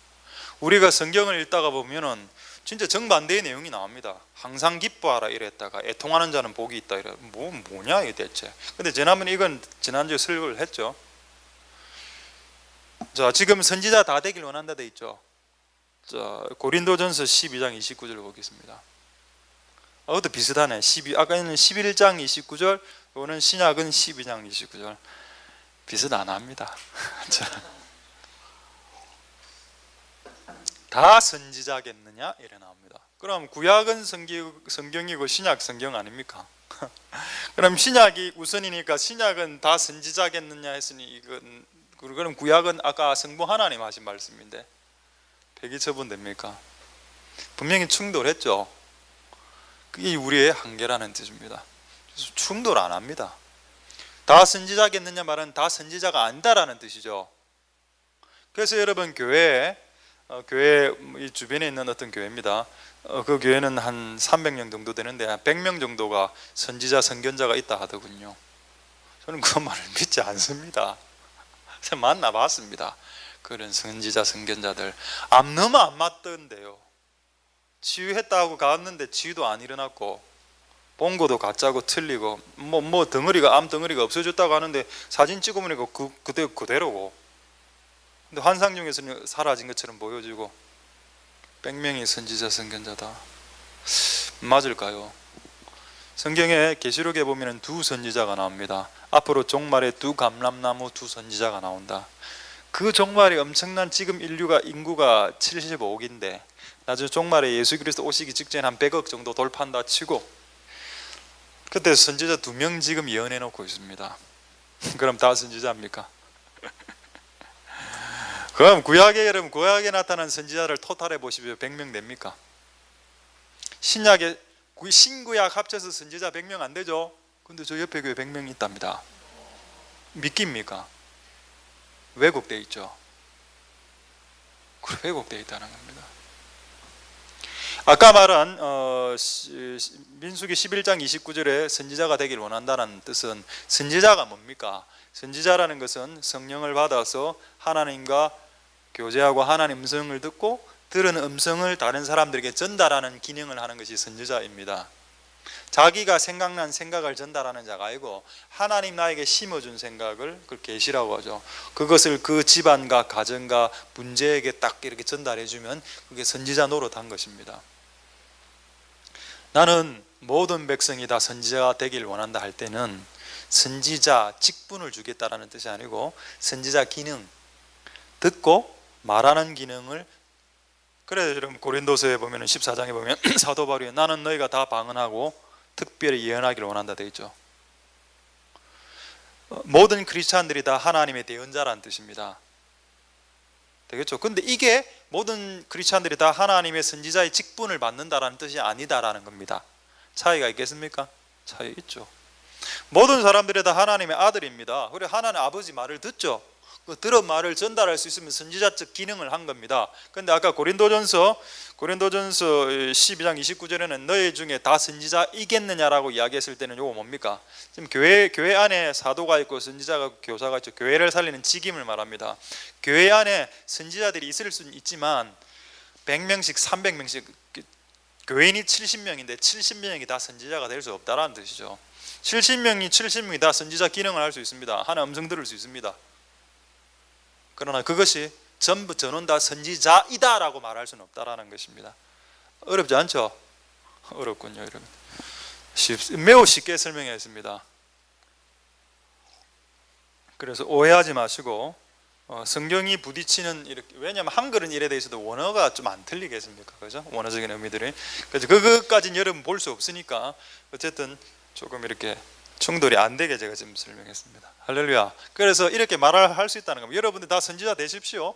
Speaker 1: 우리가 성경을 읽다가 보면은 진짜 정반대의 내용이 나옵니다. 항상 기뻐하라 이랬다가 애통하는 자는 복이 있다 이래. 뭐냐 이게 대체. 근데 이건 지난주에 설교를 했죠. 자, 지금 선지자 다 되길 원한다 돼 있죠. 자, 고린도전서 12장 29절 보겠습니다. 그것도 비슷하네. 아까는 11장 29절, 이거는 신약은 12장 29절. 비슷 안 합니다. 자, 다 선지자겠느냐 이래 나옵니다. 그럼 구약은 성경이고 신약 성경 아닙니까? 그럼 신약이 우선이니까 신약은 다 선지자겠느냐 했으니, 그럼 구약은 아까 성부 하나님 하신 말씀인데 폐기 처분됩니까? 분명히 충돌했죠. 그게 우리의 한계라는 뜻입니다. 그래서 충돌 안 합니다. 다 선지자겠느냐 말은 다 선지자가 아니다라는 뜻이죠. 그래서 여러분 교회 이 주변에 있는 어떤 교회입니다. 그 교회는 한 300명 정도 되는데 한 100명 정도가 선지자 선견자가 있다 하더군요. 저는 그 말을 믿지 않습니다. 만나봤습니다. 그런 선지자 선견자들 너무 안 맞던데요. 치유했다고 갔는데 치유도 안 일어났고, 본거도 가짜고 틀리고, 암 덩어리가 없어졌다고 하는데 사진 찍어보니까 그대로고, 근데 환상 중에서는 사라진 것처럼 보여지고, 100명이 선지자 선견자다. 맞을까요? 성경에 계시록에 보면 두 선지자가 나옵니다. 앞으로 종말에 두 감람나무 두 선지자가 나온다. 그 종말이 엄청난, 지금 인구가 75억인데 나중에 종말에 예수 그리스도 오시기 직전에 한 100억 정도 돌파한다 치고, 그때 선지자 2명 지금 예언해 놓고 있습니다. 그럼 다 선지자입니까? 그럼 구약에 나타난 선지자를 토탈해 보십시오. 100명 됩니까? 신구약 합쳐서 선지자 100명 안 되죠? 근데 저 옆에 교회 100명이 있답니다. 믿깁니까? 왜곡되어 있죠. 왜곡되어 있다는 겁니다. 아까 말한 민수기 11장 29절에 선지자가 되길 원한다는 뜻은, 선지자가 뭡니까? 선지자라는 것은 성령을 받아서 하나님과 교제하고 하나님 음성을 듣고 들은 음성을 다른 사람들에게 전달하는 기능을 하는 것이 선지자입니다. 자기가 생각난 생각을 전달하는 자가 아니고 하나님 나에게 심어준 생각을 그걸 계시라고 하죠. 그것을 그 집안과 가정과 문제에게 딱 이렇게 전달해주면 그게 선지자 노릇한 것입니다. 나는 모든 백성이 다 선지자가 되길 원한다 할 때는 선지자 직분을 주겠다라는 뜻이 아니고 선지자 기능, 듣고 말하는 기능을, 그래서 여러분 고린도서에 보면 14장에 보면 사도 바울이 나는 너희가 다 방언하고 특별히 예언하기를 원한다 되어 있죠. 모든 크리스찬들이 다 하나님의 대언자라는 뜻입니다. 되겠죠? 근데 이게 모든 크리스찬들이 다 하나님의 선지자의 직분을 받는다라는 뜻이 아니다라는 겁니다. 차이가 있겠습니까? 차이 있죠. 모든 사람들이 다 하나님의 아들입니다. 그래 하나님 아버지 말을 듣죠. 그 들은 말을 전달할 수 있으면 선지자적 기능을 한 겁니다. 그런데 아까 고린도전서 12장 29절에는 너희 중에 다 선지자이겠느냐라고 이야기했을 때는 이거 뭡니까? 지금 교회 안에 사도가 있고 선지자가 교사가 있죠. 교회를 살리는 직임을 말합니다. 교회 안에 선지자들이 있을 수는 있지만 100명씩 300명씩 교인이 70명인데 70명이 다 선지자가 될 수 없다라는 뜻이죠. 70명이 다 선지자 기능을 할 수 있습니다. 하나 음성 들을 수 있습니다. 그러나 그것이 전부 전원 다 선지자이다라고 말할 수는 없다라는 것입니다. 어렵지 않죠? 어렵군요, 여러분. 매우 쉽게 설명했습니다. 그래서 오해하지 마시고 성경이 부딪히는 이렇게, 왜냐하면 한글은 이래 돼 있어도 원어가 좀 안 틀리겠습니까, 그죠? 원어적인 의미들이. 그래서 그것까지는 여러분 볼 수 없으니까 어쨌든 조금 이렇게 충돌이 안 되게 제가 지금 설명했습니다. 할렐루야. 그래서 이렇게 말할 수 있다는 겁니다. 여러분들 다 선지자 되십시오.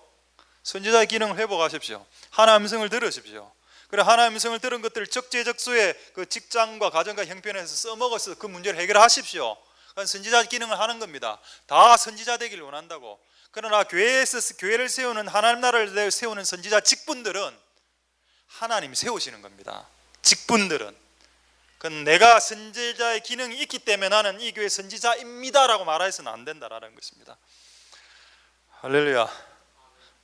Speaker 1: 선지자의 기능을 회복하십시오. 하나님의 음성을 들으십시오. 그래 하나님의 음성을 들은 것들을 적재적소에 그 직장과 가정과 형편에서 써먹어서 그 문제를 해결하십시오. 그건 선지자 기능을 하는 겁니다. 다 선지자 되기를 원한다고. 그러나 교회를 세우는, 하나님 나라를 세우는 선지자 직분들은 하나님이 세우시는 겁니다. 직분들은. 그건 내가 선지자의 기능이 있기 때문에 나는 이 교회 선지자입니다라고 말해서는 안 된다라는 것입니다. 할렐루야.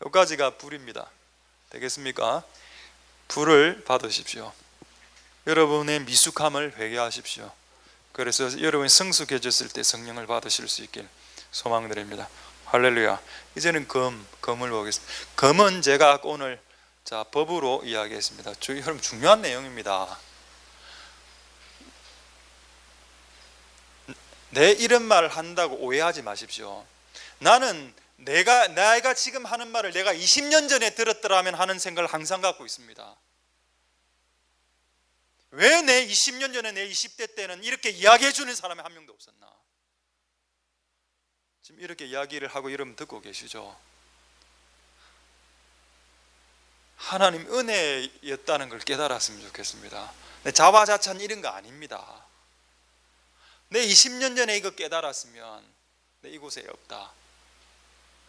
Speaker 1: 여기까지가 불입니다. 되겠습니까? 불을 받으십시오. 여러분의 미숙함을 회개하십시오. 그래서 여러분이 성숙해졌을 때 성령을 받으실 수 있길 소망드립니다. 할렐루야. 이제는 검을 보겠습니다. 검은 제가 오늘 법으로 이야기했습니다. 여러분 중요한 내용입니다. 내 이런 말을 한다고 오해하지 마십시오. 나는 내가 지금 하는 말을 내가 20년 전에 들었더라면 하는 생각을 항상 갖고 있습니다. 왜 내 20년 전에 내 20대 때는 이렇게 이야기해 주는 사람이 한 명도 없었나? 지금 이렇게 이야기를 하고 여러분 듣고 계시죠? 하나님 은혜였다는 걸 깨달았으면 좋겠습니다. 내 자화자찬 이런 거 아닙니다. 내 20년 전에 이거 깨달았으면 내 이곳에 없다.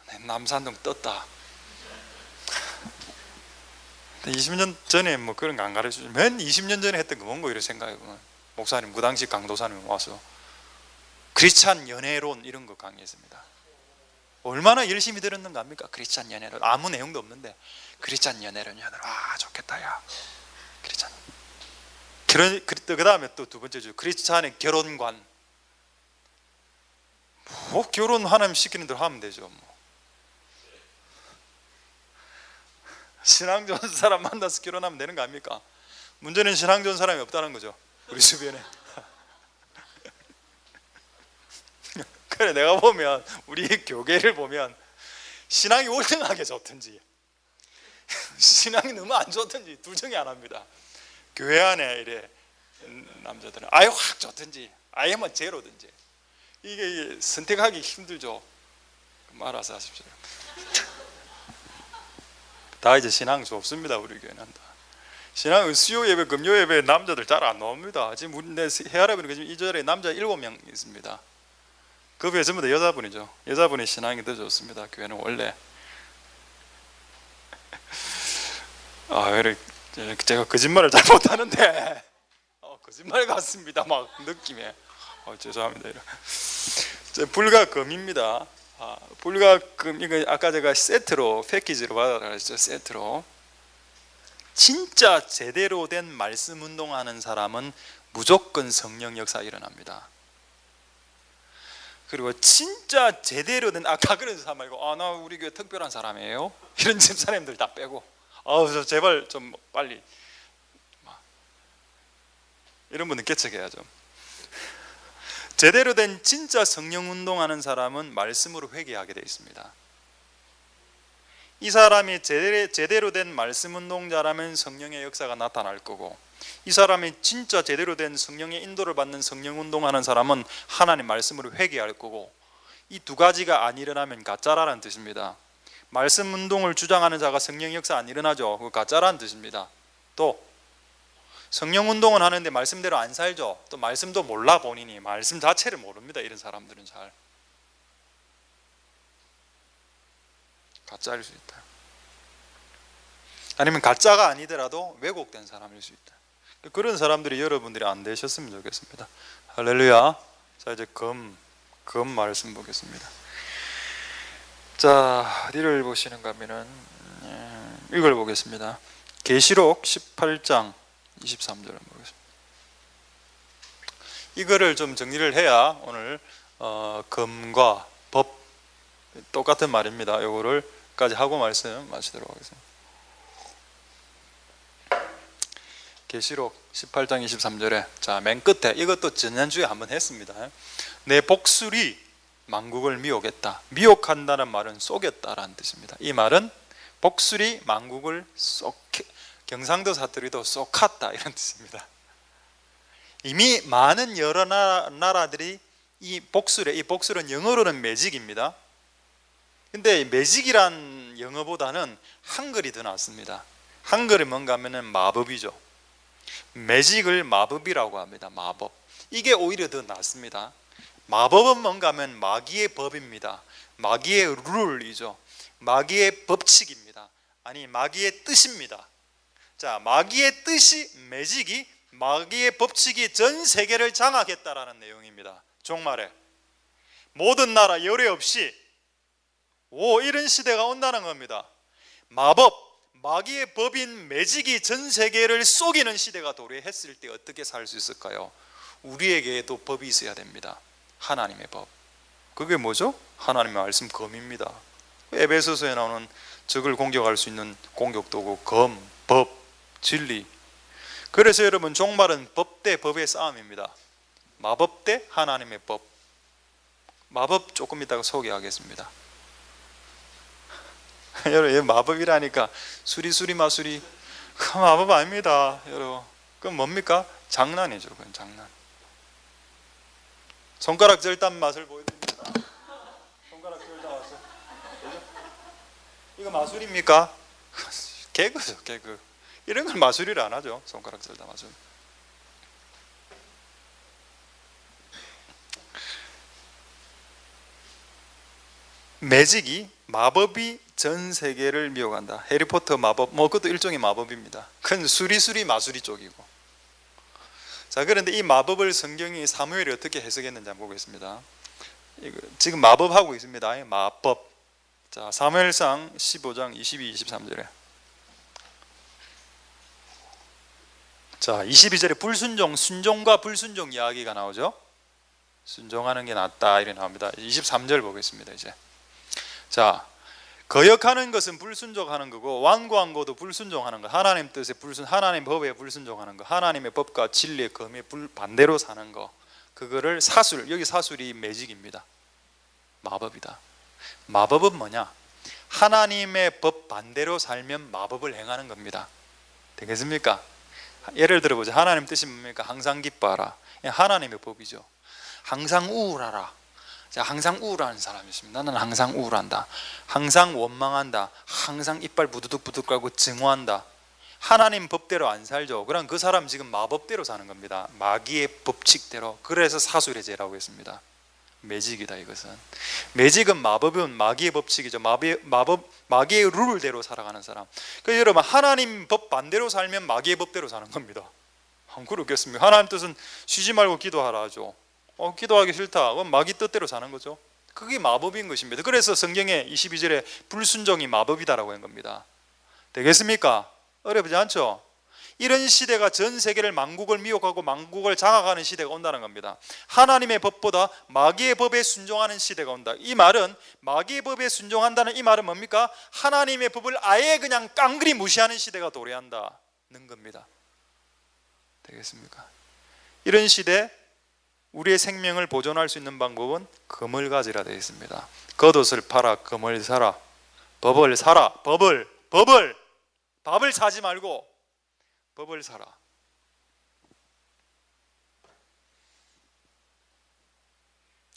Speaker 1: 내 남산동 떴다. 20년 전에 뭐 그런 거 안 가르쳐주죠. 맨 20년 전에 했던 거 뭔고 이런 생각이구나. 목사님, 무당식 강도사님 와서 크리스찬 연애론 이런 거 강의했습니다. 얼마나 열심히 들었는가 합니까? 크리스찬 연애론 아무 내용도 없는데 크리스찬 연애론 좋겠다 야. 크리스찬. 그 다음에 또 두 번째 주 크리스찬의 결혼관. 뭐 결혼 하나님 시키는 대로 하면 되죠. 뭐. 신앙 좋은 사람 만나서 결혼하면 되는 거 아닙니까? 문제는 신앙 좋은 사람이 없다는 거죠. 우리 주변에. 그래 내가 보면 우리 교계를 보면 신앙이 월등하게 좋든지 신앙이 너무 안 좋든지 둘 중에 하나입니다. 교회 안에 이래 남자들은 아예 확 좋든지 아예 뭐 제로든지 이게 선택하기 힘들죠. 알아서 하십시오. 다 이제 신앙 좋습니다. 우리 교회는 다. 신앙 수요 예배, 금요 예배 남자들 잘 안 나옵니다. 지금 우리 헤아려보니까 지금 이 자리에 남자 7명 있습니다. 그 외에 전부 다 여자분이죠. 여자분이 신앙이 더 좋습니다. 교회는 원래. 제가 거짓말을 잘 못하는데 거짓말 같습니다. 막 느낌에 죄송합니다. 불가금입니다. 불가금 이거 아까 제가 세트로 패키지로 받아라 그랬죠. 세트로. 진짜 제대로 된 말씀 운동하는 사람은 무조건 성령 역사 일어납니다. 그리고 진짜 제대로 된 아까 그런 사람 말고 나 우리 교회 특별한 사람이에요 이런 집사님들 다 빼고 저 제발 좀 빨리 이런 분은 개척해야죠. 제대로 된 진짜 성령 운동하는 사람은 말씀으로 회개하게 되어 있습니다. 이 사람이 제대로 된 말씀 운동자라면 성령의 역사가 나타날 거고, 이 사람이 진짜 제대로 된 성령의 인도를 받는 성령 운동하는 사람은 하나님 말씀으로 회개할 거고, 이 두 가지가 안 일어나면 가짜라는 뜻입니다. 말씀 운동을 주장하는 자가 성령 역사 안 일어나죠. 그거 가짜라는 뜻입니다. 또 성령 운동은 하는데 말씀대로 안 살죠. 또 말씀도 몰라 본인이 말씀 자체를 모릅니다. 이런 사람들은 잘 가짜일 수 있다. 아니면 가짜가 아니더라도 왜곡된 사람일 수 있다. 그런 사람들이 여러분들이 안 되셨으면 좋겠습니다. 할렐루야. 자 이제 금 말씀 보겠습니다. 자 어디를 보시는가 하면은 이걸 보겠습니다. 계시록 18장 23절을 보겠습니다. 이거를 좀 정리를 해야 오늘 금과 법 똑같은 말입니다. 요거를까지 하고 말씀 마치도록 하겠습니다. 계시록 18장 23절에 자 맨 끝에 이것도 지난주에 한번 했습니다. 내 복술이 만국을 미혹했다. 미혹한다는 말은 속였다라는 뜻입니다. 이 말은 복술이 만국을 경상도 사투리도 쏙았다 이런 뜻입니다. 이미 많은 여러 나라들이 이 복술은 영어로는 매직입니다. 근데 매직이란 영어보다는 한글이 더 낫습니다. 한글이 뭔가 하면은 마법이죠. 매직을 마법이라고 합니다. 마법. 이게 오히려 더 낫습니다. 마법은 뭔가 하면 마귀의 법입니다. 마귀의 룰이죠. 마귀의 법칙입니다. 아니 마귀의 뜻입니다. 자, 마귀의 뜻이 매직이 마귀의 법칙이 전 세계를 장악했다라는 내용입니다. 종말에 모든 나라 열애 없이 이런 시대가 온다는 겁니다. 마귀의 법인 매직이 전 세계를 속이는 시대가 도래했을 때 어떻게 살 수 있을까요? 우리에게도 법이 있어야 됩니다. 하나님의 법. 그게 뭐죠? 하나님의 말씀 검입니다. 에베소서에 나오는 적을 공격할 수 있는 공격도구 검, 법, 진리. 그래서 여러분 종말은 법 대 법의 싸움입니다. 마법 대 하나님의 법. 마법 조금 이따가 소개하겠습니다. 여러분 마법이라니까 수리 마수리 그 마법 아닙니다. 여러분 그건 뭡니까? 장난이죠. 그건 장난. 손가락 절단 맛을 보여드립니다. 손가락 절단 맛을. 이거 마술입니까? 개그죠, 개그. 이런 걸 마술이라 안 하죠. 손가락 절단 마술. 매직이 마법이 전 세계를 미혹한다. 해리포터 마법, 그것도 일종의 마법입니다. 큰 수리 마수리 쪽이고. 자, 그런데 이 마법을 성경이 사무엘이 어떻게 해석했는지 한번 보겠습니다. 지금 마법하고 있습니다. 마법. 자, 사무엘상 15장 22, 23절에. 자, 22절에 순종과 불순종 이야기가 나오죠. 순종하는 게 낫다 이렇게 나옵니다. 23절 보겠습니다. 이제. 자, 거역하는 것은 불순종하는 거고 완고한 것도 불순종하는 거. 하나님 뜻에 하나님 법에 불순종하는 거. 하나님의 법과 진리의 검에 반대로 사는 거. 그거를 여기 사술이 매직입니다. 마법이다. 마법은 뭐냐? 하나님의 법 반대로 살면 마법을 행하는 겁니다. 되겠습니까? 예를 들어보자. 하나님 뜻이 뭡니까? 항상 기뻐하라. 하나님의 법이죠. 항상 우울하라. 항상 우울한 사람이 있습니다. 나는 항상 우울한다. 항상 원망한다. 항상 이빨 부두둑부둑 깔고 증오한다. 하나님 법대로 안 살죠. 그럼 그 사람 지금 마법대로 사는 겁니다. 마귀의 법칙대로. 그래서 사술의 죄라고 했습니다. 매직이다. 이것은 매직은 마법은 마귀의 법칙이죠. 마귀의 룰대로 살아가는 사람. 그러니까 여러분, 하나님 법 반대로 살면 마귀의 법대로 사는 겁니다. 안 그렇겠습니까? 하나님 뜻은 쉬지 말고 기도하라 하죠. 기도하기 싫다, 그건 마귀 뜻대로 사는 거죠. 그게 마법인 것입니다. 그래서 성경에 22절에 불순종이 마법이다라고 한 겁니다. 되겠습니까? 어렵지 않죠? 이런 시대가 전 세계를, 만국을 미혹하고 만국을 장악하는 시대가 온다는 겁니다. 하나님의 법보다 마귀의 법에 순종하는 시대가 온다. 이 말은, 마귀의 법에 순종한다는 이 말은 뭡니까? 하나님의 법을 아예 그냥 깡그리 무시하는 시대가 도래한다는 겁니다. 되겠습니까? 이런 시대, 우리의 생명을 보존할 수 있는 방법은 금을 가지라 되어 있습니다. 겉옷을 팔아 금을 사라. 법을 사라. 밥을 사지 말고 법을 사라.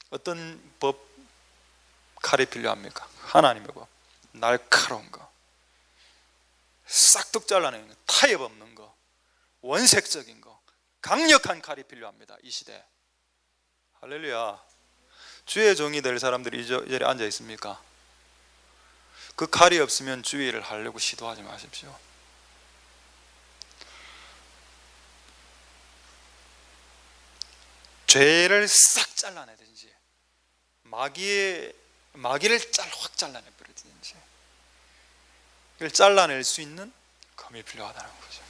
Speaker 1: 어떤 법, 칼이 필요합니까? 하나님의 법. 날카로운 거, 싹둑 잘라내는 거, 타협 없는 거, 원색적인 거, 강력한 칼이 필요합니다. 이 시대. 할렐루야. 주의 종이 될 사람들이 이 자리에 앉아 있습니까? 그 칼이 없으면 주의를 하려고 시도하지 마십시오. 죄를 싹 잘라내든지 마귀를 확 잘라내버리든지, 이걸 잘라낼 수 있는 검이 필요하다는 거죠.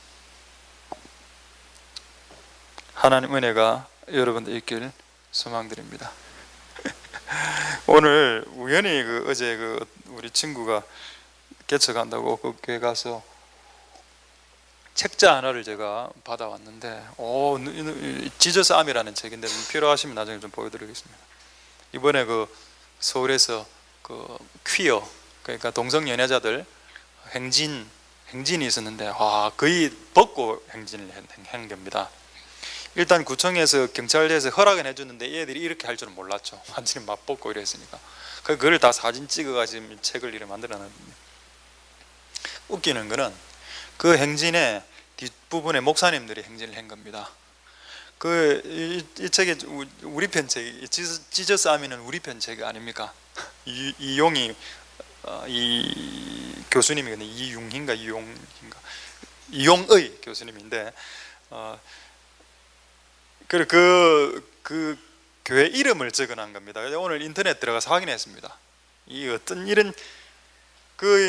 Speaker 1: 하나님 은혜가 여러분들 있길 소망드립니다. 오늘 우연히 어제 우리 친구가 개척한다고 그 교회 가서 책자 하나를 제가 받아왔는데, 지저스 암이라는 책인데 필요하시면 나중에 좀 보여드리겠습니다. 이번에 서울에서 퀴어, 그러니까 동성 연애자들 행진이 있었는데, 거의 벗고 행진을 한 겁니다. 일단 구청에서 경찰대에서 허락은 해줬는데 얘들이 이렇게 할 줄은 몰랐죠. 완전히 맞벗고 이랬으니까. 그걸 다 사진 찍어가지고 책을 이렇게 만들어놨는데, 웃기는 거는 그 행진의 뒷부분에 목사님들이 행진을 한 겁니다. 이 책이 우리 편 책, 지저스 아미는 우리 편 책 아닙니까? 이용이 이 교수님이거든요. 이용의 교수님인데, 그 교회 이름을 적어놓은 겁니다. 오늘 인터넷 들어가서 확인했습니다. 이 어떤 이런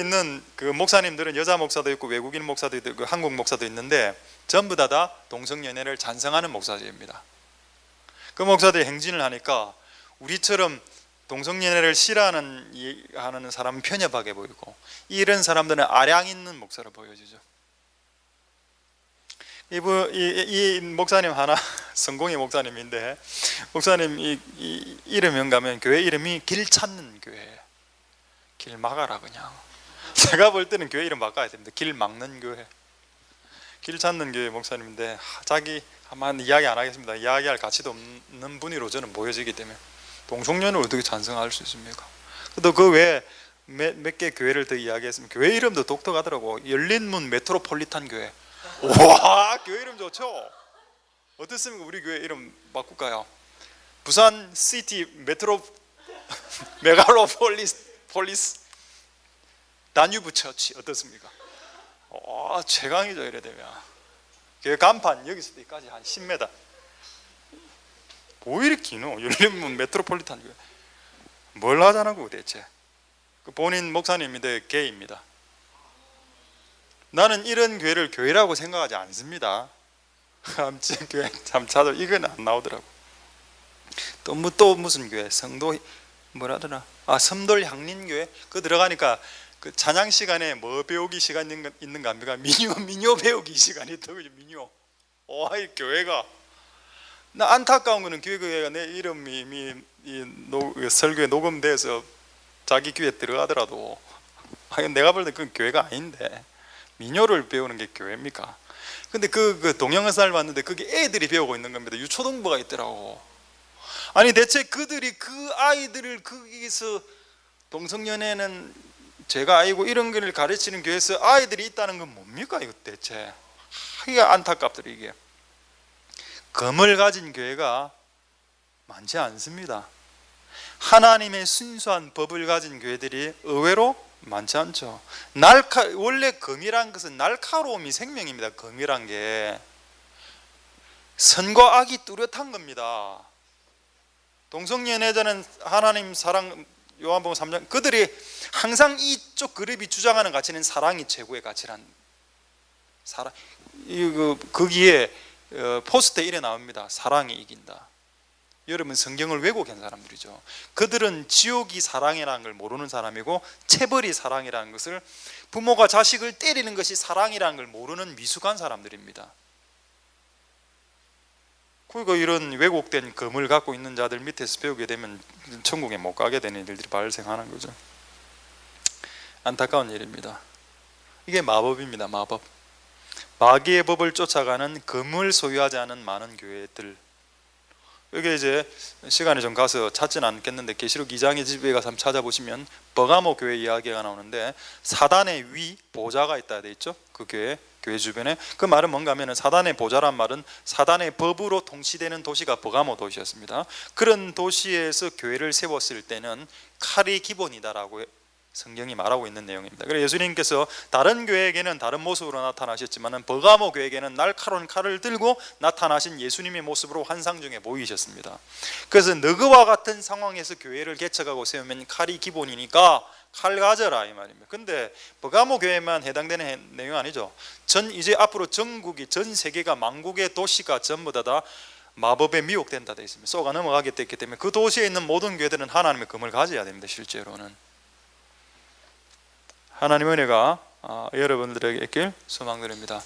Speaker 1: 있는 목사님들은 여자 목사도 있고 외국인 목사도 있고 한국 목사도 있는데, 전부 다 동성연애를 찬성하는 목사들입니다. 그 목사들이 행진을 하니까 우리처럼 동성연애를 싫어하는 사람은 편협하게 보이고, 이런 사람들은 아량 있는 목사로 보여지죠. 이 목사님 하나 성공의 목사님인데, 목사님 이 이름이 가면 교회 이름이 길 찾는 교회예요. 길 막아라 그냥. 제가 볼 때는 교회 이름 바꿔야 됩니다. 길 막는 교회, 길 찾는 교회 목사님인데, 자기 아마 이야기 안 하겠습니다. 이야기할 가치도 없는 분으로 저는 보여지기 때문에. 동성연을 어떻게 찬성할 수 있습니까? 또 그 외에 몇 개 교회를 더 이야기했습니다. 교회 이름도 독특하더라고. 열린문 메트로폴리탄 교회. 와, 교회 이름 좋죠? 어떻습니까? 우리 교회 이름 바꿀까요? 부산 시티 메갈로폴리스 다뉴브 처치 어떻습니까? 최강이죠. 이래 되면 교회 간판 여기서부터까지 한 10m. 뭐 이렇게 기노? 열린문 메트로폴리탄 교회. 뭘 하자고 대체? 본인 목사님인데 게이입니다. 나는 이런 교회를 교회라고 생각하지 않습니다. 아무튼 교회 참 찾아 이건 안 나오더라고. 또 무슨 교회? 성도 뭐라더라? 섬돌 향린교회. 들어가니까 찬양 시간에 뭐 배우기 시간 있는가 합니까? 민요 배우기 시간이 있다고요. 민요. 이 교회가, 나 안타까운 거는 교회가 내 이름이 설교에 녹음돼서 자기 교회에 들어가더라도, 내가 볼 때 그건 교회가 아닌데 민요를 배우는 게 교회입니까? 근데 그 동영상을 봤는데 그게 애들이 배우고 있는 겁니다. 유초등부가 있더라고. 아니 대체 그들이 그 아이들을 거기서 동성연애는 제가 아이고 이런 거를 가르치는 교회에서 아이들이 있다는 건 뭡니까? 이거 대체 이게 안타깝더라. 이게 검을 가진 교회가 많지 않습니다. 하나님의 순수한 법을 가진 교회들이 의외로 많지 않죠. 원래 금이란 것은 날카로움이 생명입니다. 금이란 게 선과 악이 뚜렷한 겁니다. 동성연애자는 하나님 사랑, 요한복음 3장, 그들이 항상 이쪽 그룹이 주장하는 가치는 사랑이 최고의 가치란, 사랑, 거기에 포스트에 이래 나옵니다. 사랑이 이긴다. 여러분 성경을 왜곡한 사람들이죠. 그들은 지옥이 사랑이라는 걸 모르는 사람이고, 체벌이 사랑이라는 것을, 부모가 자식을 때리는 것이 사랑이라는 걸 모르는 미숙한 사람들입니다. 그리고 이런 왜곡된 금을 갖고 있는 자들 밑에서 배우게 되면 천국에 못 가게 되는 일들이 발생하는 거죠. 안타까운 일입니다. 이게 마법입니다. 마법. 마귀의 법을 쫓아가는 금을 소유하지 않은 많은 교회들. 여기 이제 시간이 좀 가서 찾지는 않겠는데 계시록 2장의 집에 가서 한번 찾아보시면 버가모 교회 이야기가 나오는데, 사단의 위 보좌가 있다 돼 있죠. 그 교회 주변에. 그 말은 뭔가 하면, 사단의 보좌란 말은 사단의 법으로 통치되는 도시가 버가모 도시였습니다. 그런 도시에서 교회를 세웠을 때는 칼이 기본이다라고 성경이 말하고 있는 내용입니다. 그래서 예수님께서 다른 교회에게는 다른 모습으로 나타나셨지만 버가모 교회에게는 날카로운 칼을 들고 나타나신 예수님의 모습으로 환상 중에 보이셨습니다. 그래서 너그와 같은 상황에서 교회를 개척하고 세우면 칼이 기본이니까 칼 가져라 이 말입니다. 근데 버가모 교회만 해당되는 내용 아니죠. 이제 앞으로 전국이, 전 세계가, 만국의 도시가 전부 다 마법에 미혹된다 되어 있습니다. 쏘가 넘어가게 됐기 때문에 그 도시에 있는 모든 교회들은 하나님의 금을 가져야 됩니다. 실제로는 하나님의 은혜가 여러분들에게 있길 소망드립니다.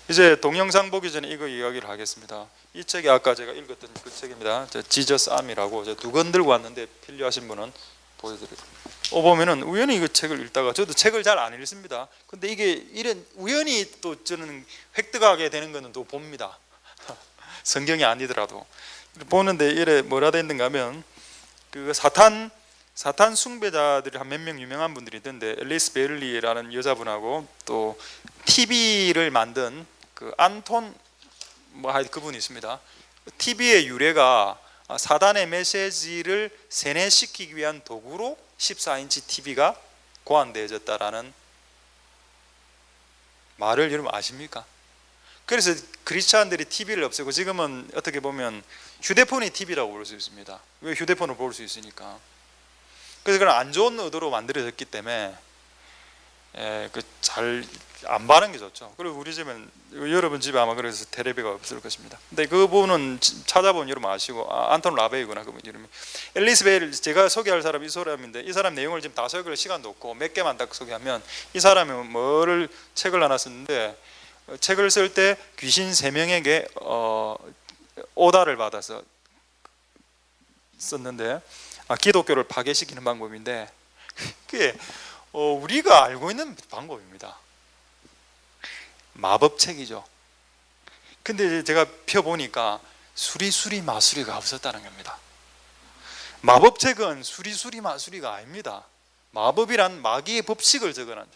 Speaker 1: 이제 동영상 보기 전에 이거 이야기를 하겠습니다. 이 책이 아까 제가 읽었던 그 책입니다. 지저스 암이라고, 두 권 들고 왔는데 필요하신 분은 보여드릴게요. 보면은 우연히 이거 책을 읽다가, 저도 책을 잘 안 읽습니다. 근데 이게 이런 우연히 또 저는 획득하게 되는 거는 또 봅니다. 성경이 아니더라도 보는데 이래 뭐라 돼 있는가 하면, 그 사탄 숭배자들이 한 몇 명 유명한 분들이 있던데, 앨리스 베일리라는 여자분하고 또 TV를 만든 그 안톤 그분이 있습니다. TV의 유래가 사단의 메시지를 세뇌시키기 위한 도구로 14인치 TV가 고안되어졌다라는 말을 여러분 아십니까? 그래서 크리스찬들이 TV를 없애고 지금은 어떻게 보면 휴대폰이 TV라고 볼 수 있습니다. 왜? 휴대폰을 볼 수 있으니까. 그래서 그런 안 좋은 의도로 만들어졌기 때문에 잘 안 바른 게 좋죠. 그리고 우리 집은, 여러분 집에 아마 그래서 테레비가 없을 것입니다. 근데 그 부분은 찾아보면 여러분 아시고, 안톤 라베이구나 그분 이름이. 앨리스 베일, 제가 소개할 사람이 이 사람인데, 이 사람 내용을 지금 다 소개할 시간도 없고 몇 개만 딱 소개하면, 이 사람이 책을 하나 썼는데, 책을 쓸 때 귀신 3명에게 오다를 받아서 썼는데, 기독교를 파괴시키는 방법인데, 그게 우리가 알고 있는 방법입니다. 마법책이죠. 근데 제가 펴보니까 수리수리 마수리가 없었다는 겁니다. 마법책은 수리수리 마수리가 아닙니다. 마법이란 마귀의 법칙을 적어놨죠.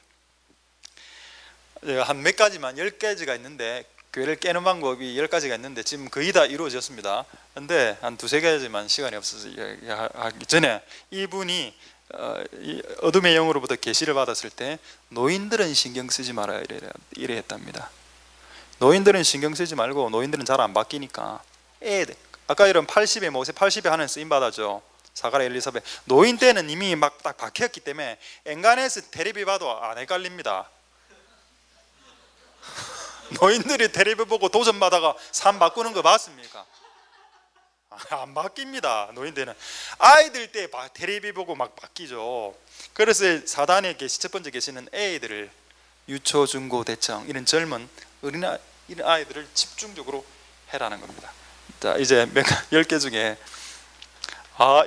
Speaker 1: 한 몇 가지만, 10가지가 있는데, 교회를 깨는 방법이 10가지가 있는데 지금 거의 다 이루어졌습니다. 근데 한 2-3가지만 시간이 없어서 이야기하기 전에, 이분이 어둠의 영으로부터 계시를 받았을 때 노인들은 신경 쓰지 말아야 이래 했답니다. 노인들은 신경 쓰지 말고, 노인들은 잘 안 바뀌니까 아까 이런 80의 모세, 80의 하나님 쓰임 받았죠. 사가랴, 엘리사벳. 노인 때는 이미 막 딱 박혔기 때문에 엔간에서 테레비 봐도 안 헷갈립니다. 노인들이 테레비 보고 도전 받아가 삶 바꾸는 거 봤습니까? 안 바뀝니다. 노인들은 아이들 때 테레비 보고 막 바뀌죠. 그래서 사단의 계시, 첫 번째 계시는 애들을, 유초, 중고, 대청, 이런 젊은 이런 아이들을 집중적으로 해라는 겁니다. 자, 이제 10개 중에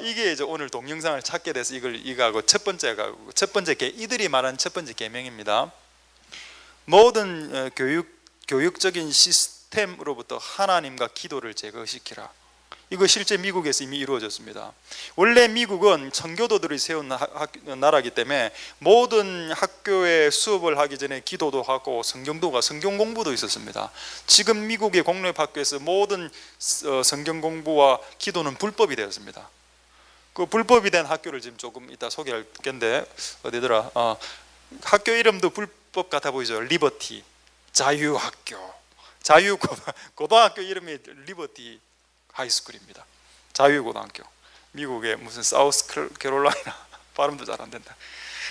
Speaker 1: 이게 이제 오늘 동영상을 찾게 돼서 이거하고 첫 번째 이들이 말한 첫 번째 계명입니다. 모든 교육적인 시스템으로부터 하나님과 기도를 제거시키라. 이거 실제 미국에서 이미 이루어졌습니다. 원래 미국은 청교도들이 세운 나라이기 때문에 모든 학교에 수업을 하기 전에 기도도 하고 성경 공부도 있었습니다. 지금 미국의 공립학교에서 모든 성경 공부와 기도는 불법이 되었습니다. 그 불법이 된 학교를 지금 조금 이따 소개할 텐데 어디더라? 학교 이름도 불법 같아 보이죠? 리버티 자유학교, 고등학교 이름이 리버티 하이스쿨입니다. 자유고등학교. 미국의 무슨 사우스 캐롤라이나 발음도 잘 안 된다.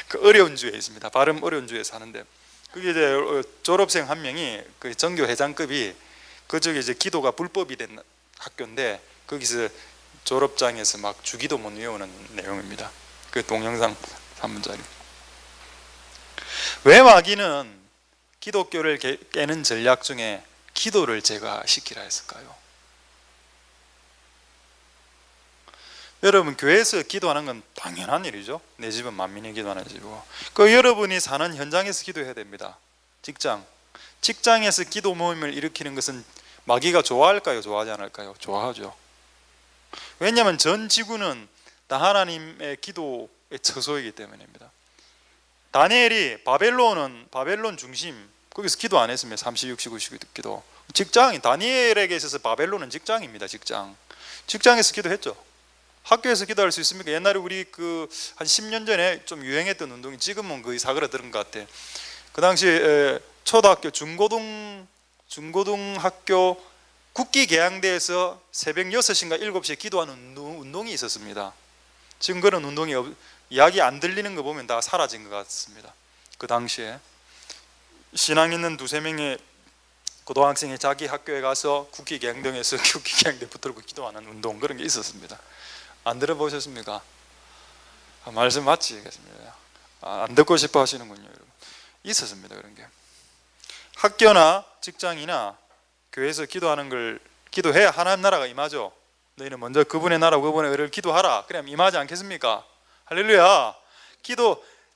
Speaker 1: 그 어려운 주에 있습니다. 발음 어려운 주에 사는데 그게 이제 졸업생 한 명이 그 전교 회장급이 그쪽에 이제 기도가 불법이 된 학교인데 거기서 졸업장에서 막 주기도 못 외우는 내용입니다. 그 동영상 3분짜리. 왜 마귀는 기독교를 깨는 전략 중에 기도를 제거시키라 했을까요? 여러분, 교회에서 기도하는 건 당연한 일이죠. 내 집은 만민이 기도하는 집이고, 그 여러분이 사는 현장에서 기도해야 됩니다. 직장에서 기도 모임을 일으키는 것은 마귀가 좋아할까요? 좋아하지 않을까요? 좋아하죠. 왜냐하면 전 지구는 다 하나님의 기도의 처소이기 때문입니다. 다니엘이 바벨론 중심, 거기서 기도 안 했으면 30, 60, 90 기도. 다니엘에게 있어서 바벨론은 직장입니다. 직장에서 기도했죠. 학교에서 기도할 수 있습니까? 옛날에 우리 한 10년 전에 좀 유행했던 운동이 지금은 거의 사그라드는 것 같아. 그 당시 초등학교, 중고등학교 국기 개항대에서 새벽 6시인가 7시에 기도하는 운동이 있었습니다. 지금 그런 운동이 이야기 안 들리는 거 보면 다 사라진 것 같습니다. 그 당시에 신앙 있는 두세 명의 고등학생이 자기 학교에 가서 국기 개항대에서 국기 개항대 붙들고 기도하는 운동, 그런 게 있었습니다. 안 들어보셨습니까? 말씀 마치겠습니다. 안 듣고 싶어 하시는군요. 여러분. 있었습니다. 그런 게. 학교나 직장이나 교회에서 기도하는 걸 기도해야 하나님 나라가 임하죠. 너희는 먼저 그분의 나라, 그분의 의를 기도하라. 그럼 임하지 않겠습니까? 할렐루야.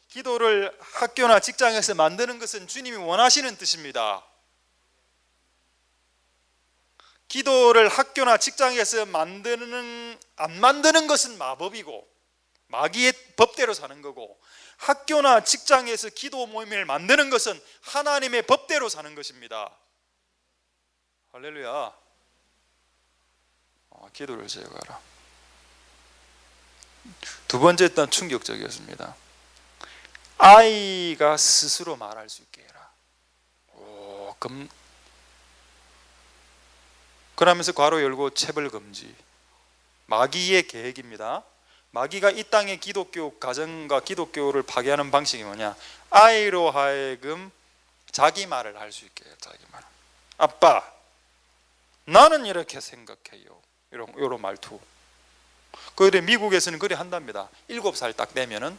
Speaker 1: 기도를 학교나 직장에서 만드는 것은 주님이 원하시는 뜻입니다. 기도를 학교나 직장에서 안 만드는 것은 마법이고 마귀의 법대로 사는 거고, 학교나 직장에서 기도 모임을 만드는 것은 하나님의 법대로 사는 것입니다. 할렐루야. 기도를 제거하라. 두 번째, 일단 충격적이었습니다. 아이가 스스로 말할 수 있게 해라. 그러면서 괄호 열고 체벌 금지. 마귀의 계획입니다. 마귀가 이 땅의 기독교 가정과 기독교를 파괴하는 방식이 뭐냐? 아이로 하여금 자기 말을 할 수 있게 해요. 자기 말. 아빠, 나는 이렇게 생각해요. 이런 말투. 그런데 미국에서는 그래 한답니다. 7살 딱 되면은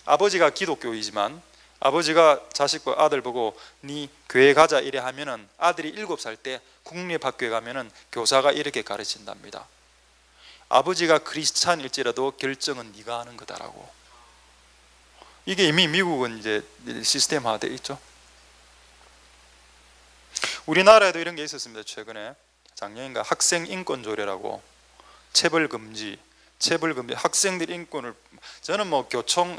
Speaker 1: 아버지가 기독교이지만 아버지가 자식과 아들 보고 네 교회 가자 이래 하면은 아들이 7살 때 국립학교에 가면은 교사가 이렇게 가르친답니다. 아버지가 크리스찬일지라도 결정은 네가 하는 거다라고. 이게 이미 미국은 이제 시스템화되어 있죠. 우리나라에도 이런 게 있었습니다. 최근에 작년인가 학생 인권 조례라고 체벌 금지, 학생들 인권을, 저는 뭐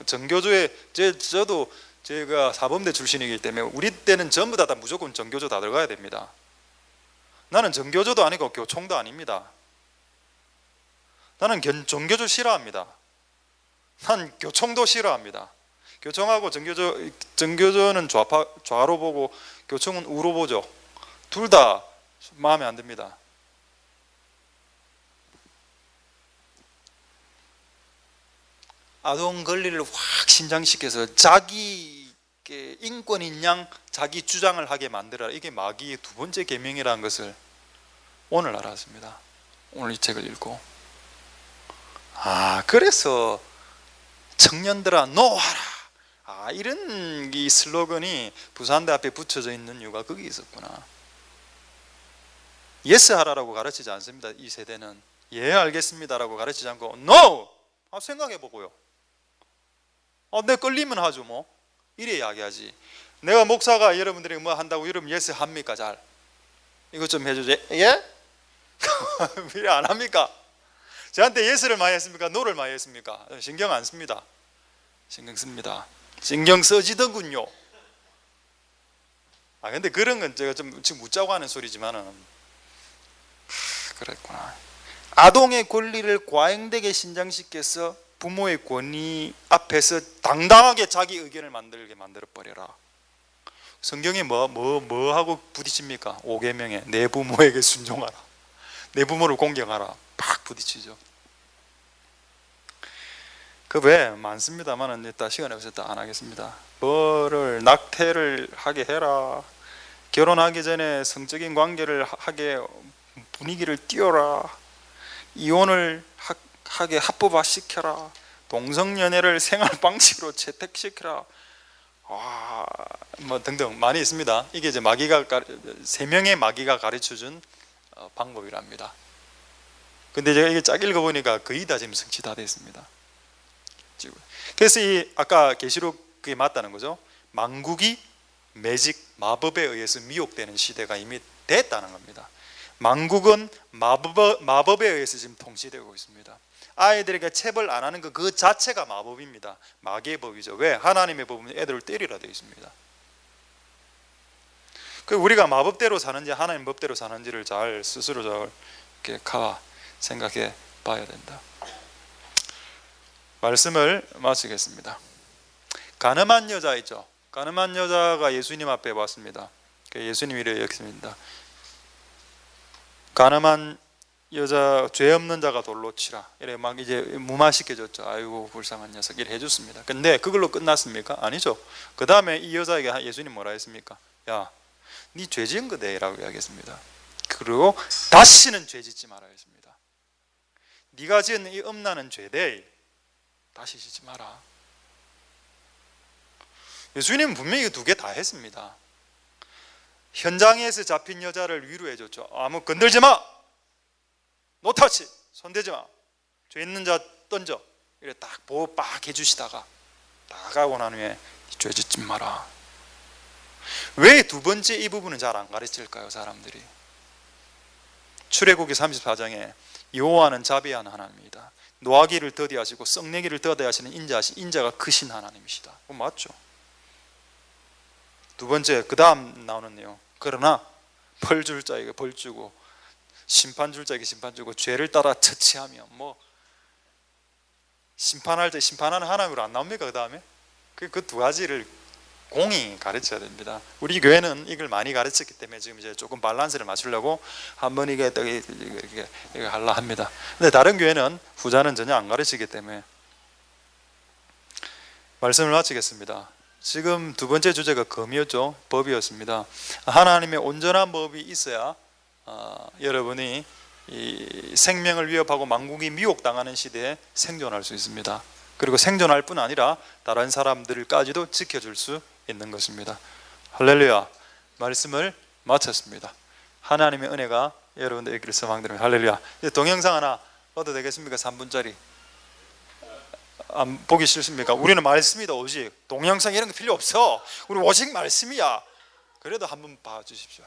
Speaker 1: 전교조에 저도 제가 사범대 출신이기 때문에 우리 때는 전부 다 무조건 전교조 다 들어가야 됩니다. 나는 전교조도 아니고 교총도 아닙니다. 나는 전교조 싫어합니다. 난 교총도 싫어합니다. 교총하고 전교조는 좌로 보고 교총은 우로 보죠. 둘 다 마음에 안 듭니다. 아동 권리를 확 신장시켜서 자기 인권인 양 자기 주장을 하게 만들어라. 이게 마귀의 두 번째 계명이라는 것을 오늘 알았습니다. 오늘 이 책을 읽고. 그래서 청년들아 노하라. 이런 이 슬로건이 부산대 앞에 붙여져 있는 이유가 거기 있었구나. 예스 하라라고 가르치지 않습니다. 이 세대는 예 알겠습니다라고 가르치지 않고 NO! 생각해보고요. 내 끌리면 하죠 뭐. 이래 이야기하지. 내가 목사가 여러분들이 뭐 한다고 여러분 예스 합니까? 잘 이것 좀 해주지. 예? 왜 안 합니까? 저한테 예스를 많이 했습니까? 노를 많이 했습니까? 신경 안 씁니다. 신경 씁니다. 신경 써지더군요. 근데 그런 건 제가 좀 지금 묻자고 하는 소리지만은 그랬구나. 아동의 권리를 과잉되게 신장시켜서 부모의 권위 앞에서 당당하게 자기 의견을 만들게 만들어버려라. 성경이 뭐 하고 부딪힙니까? 5계명에 내 부모에게 순종하라, 내 부모를 공경하라, 팍 부딪히죠. 그 외에 많습니다만 일단 시간이 없어서 안 하겠습니다. 뭐를 낙태를 하게 해라, 결혼하기 전에 성적인 관계를 하게 분위기를 띄워라, 이혼을 하게 합법화시켜라, 동성연애를 생활 방식으로 채택시켜라, 뭐 등등 많이 있습니다. 이게 이제 세 명의 마귀가 가르쳐준 방법이랍니다. 근데 제가 이게 쫙 읽어보니까 거의 다 지금 성취 다 됐습니다. 그래서 이 아까 계시록 그게 맞다는 거죠. 망국이 매직 마법에 의해서 미혹되는 시대가 이미 됐다는 겁니다. 망국은 마법에 의해서 지금 통치되고 있습니다. 아이들에게 체벌 안 하는 그 자체가 마법입니다. 마귀의 법이죠. 왜? 하나님의 법은 애들을 때리라 되어 있습니다. 그 우리가 마법대로 사는지 하나님 법대로 사는지를 잘 스스로 잘 이렇게 생각해 봐야 된다. 말씀을 마치겠습니다. 가늠한 여자 있죠. 가늠한 여자가 예수님 앞에 왔습니다. 예수님이 이래 여겼습니다. 가늠한 여자, 죄 없는 자가 돌로 치라. 이래 막 이제 무마시켜줬죠. 아이고 불쌍한 녀석 이래 해줬습니다. 근데 그걸로 끝났습니까? 아니죠. 그 다음에 이 여자에게 예수님 뭐라 했습니까? 야, 네 죄 지은 거대 라고 이야기했습니다. 그리고 다시는 죄 짓지 말아 했습니다. 네가 지은 이 음란한 죄대 다시 짓지 마라. 예수님은 분명히 두 개 다 했습니다. 현장에서 잡힌 여자를 위로해 줬죠. 아무 건들지 마, 노타치, 손대지 마, 죄 있는 자 던져, 이래 딱 보호 빡 해주시다가 나가고 난 후에 죄 짓지 마라. 왜 두 번째 이 부분은 잘 안 가르칠까요? 사람들이. 출애굽기 34장에 여호와는 자비한 하나님이다, 노하기를 더디하시고 썩내기를 더디하시는 인자가 크신 하나님이시다. 그거 맞죠? 두 번째, 그 다음 나오는 내용. 그러나 벌 줄 자에게 벌 주고 심판 줄 자에게 심판 주고 죄를 따라 처치하며, 뭐 심판할 때 심판하는 하나님으로 안 나옵니까? 그 다음에 그 두 가지를 공히 가르쳐야 됩니다. 우리 교회는 이걸 많이 가르쳤기 때문에 지금 이제 조금 밸런스를 맞추려고 한번 이게 하려 합니다. 근데 다른 교회는 후자는 전혀 안 가르치기 때문에. 말씀을 마치겠습니다. 지금 두 번째 주제가 검이었죠. 법이었습니다. 하나님의 온전한 법이 있어야 여러분이 이 생명을 위협하고 만국이 미혹당하는 시대에 생존할 수 있습니다. 그리고 생존할 뿐 아니라 다른 사람들까지도 지켜줄 수 있는 것입니다. 할렐루야. 말씀을 마쳤습니다. 하나님의 은혜가 여러분들에게 서망드립니다. 할렐루야. 이제 동영상 하나 봐도 되겠습니까? 3분짜리. 안 보기 싫습니까? 우리는 말씀이다 오직. 동영상 이런 거 필요 없어. 우리 오직 말씀이야. 그래도 한번 봐주십시오.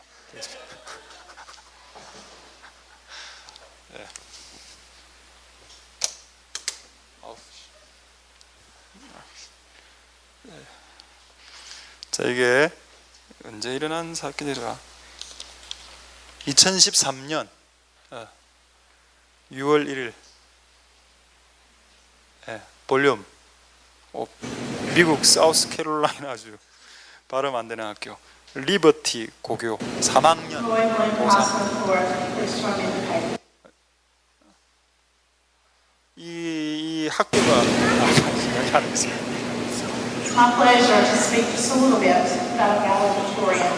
Speaker 1: 네. 자, 이게 언제 일어난 사건이라 2013년 6월 1일 볼륨 미국 사우스캐롤라이나주 발음 안 되는 학교 리버티 고교 3학년 고3. 이 학교가 생각이 안 났습니다.
Speaker 2: It's my pleasure to speak just a little bit about valedictorian.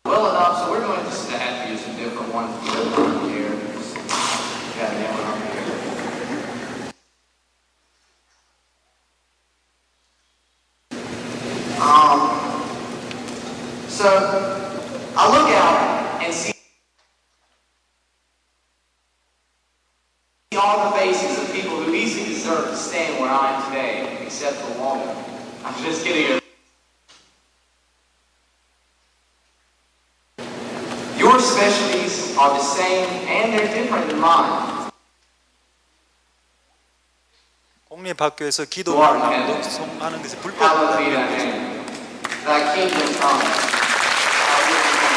Speaker 3: Well enough, so we're going to just have to use some different ones here. Got that one on here. So I look out and see all the faces of people who easily deserve to stand where I am today, except for one. I'm just kidding. Your specialties are the same and they're different than mine.
Speaker 1: 공립학교에서 기도를 독송하는 것이
Speaker 3: Hallowed be thy
Speaker 1: 불법이다.
Speaker 3: name. Thy kingdom come. Thy will be done.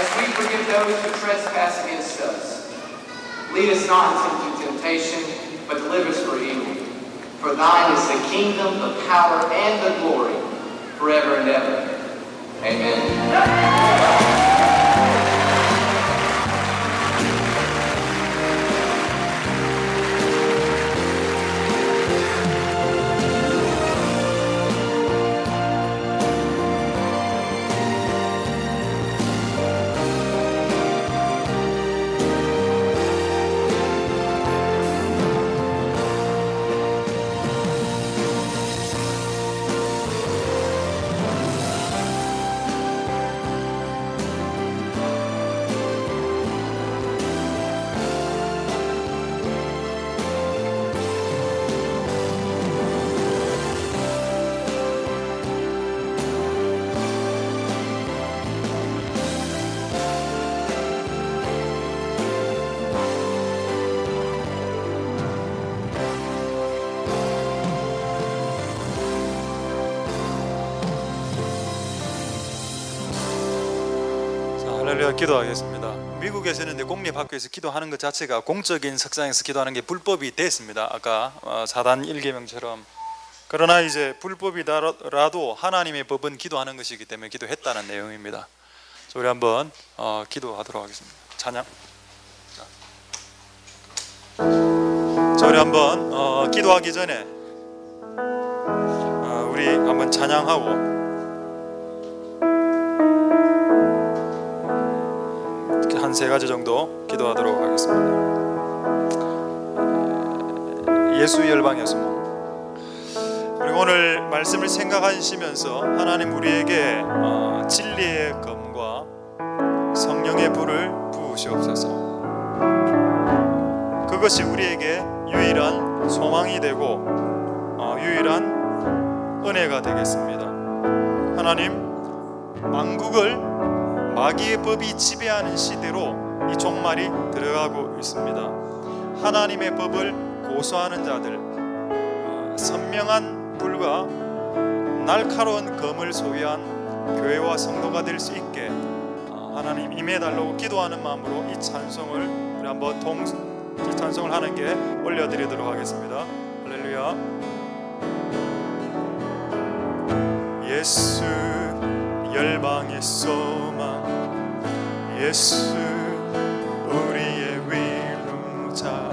Speaker 3: As we forgive those who trespass against us, lead us not into temptation, but deliver us from evil. For thine is the kingdom, the power, and the glory, forever and ever. Amen.
Speaker 1: 할렐루야. 기도하겠습니다. 미국에서는 이제 공립학교에서 기도하는 것 자체가 공적인 석상에서 기도하는 게 불법이 됐습니다. 아까 사단 1계명처럼. 그러나 이제 불법이라도 하나님의 법은 기도하는 것이기 때문에 기도했다는 내용입니다. 우리 한번 기도하도록 하겠습니다. 찬양. 자, 우리 한번 기도하기 전에 우리 한번 찬양하고 한 세 가지 정도 기도하도록 하겠습니다. 예수 열방의 소망. 그리고 오늘 말씀을 생각하시면서 하나님 우리에게 진리의 검과 성령의 불을 부으시옵소서. 그것이 우리에게 유일한 소망이 되고 유일한 은혜가 되겠습니다. 하나님, 만국을 마귀의 법이 지배하는 시대로 이 종말이 들어가고 있습니다. 하나님의 법을 고수하는 자들, 선명한 불과 날카로운 검을 소유한 교회와 성도가 될 수 있게 하나님 임해달라고 기도하는 마음으로 이 찬송을 우리 한번 이 찬송을 하는 게 올려드리도록 하겠습니다. 할렐루야. 예수 열방의 소망, 예수 우리의 위로자,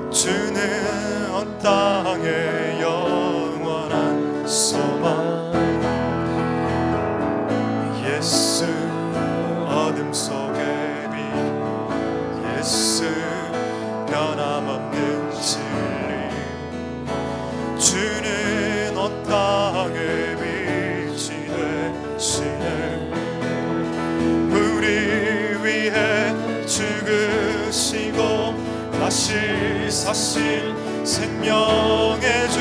Speaker 1: 주는 온 땅의 영원한 소망, 예수 어둠 속의 빛, 예수 변함없는 진리, 주는 온 땅의 빛이 되시네. 우리 위해 죽으시고 다시 사신 생명의 주,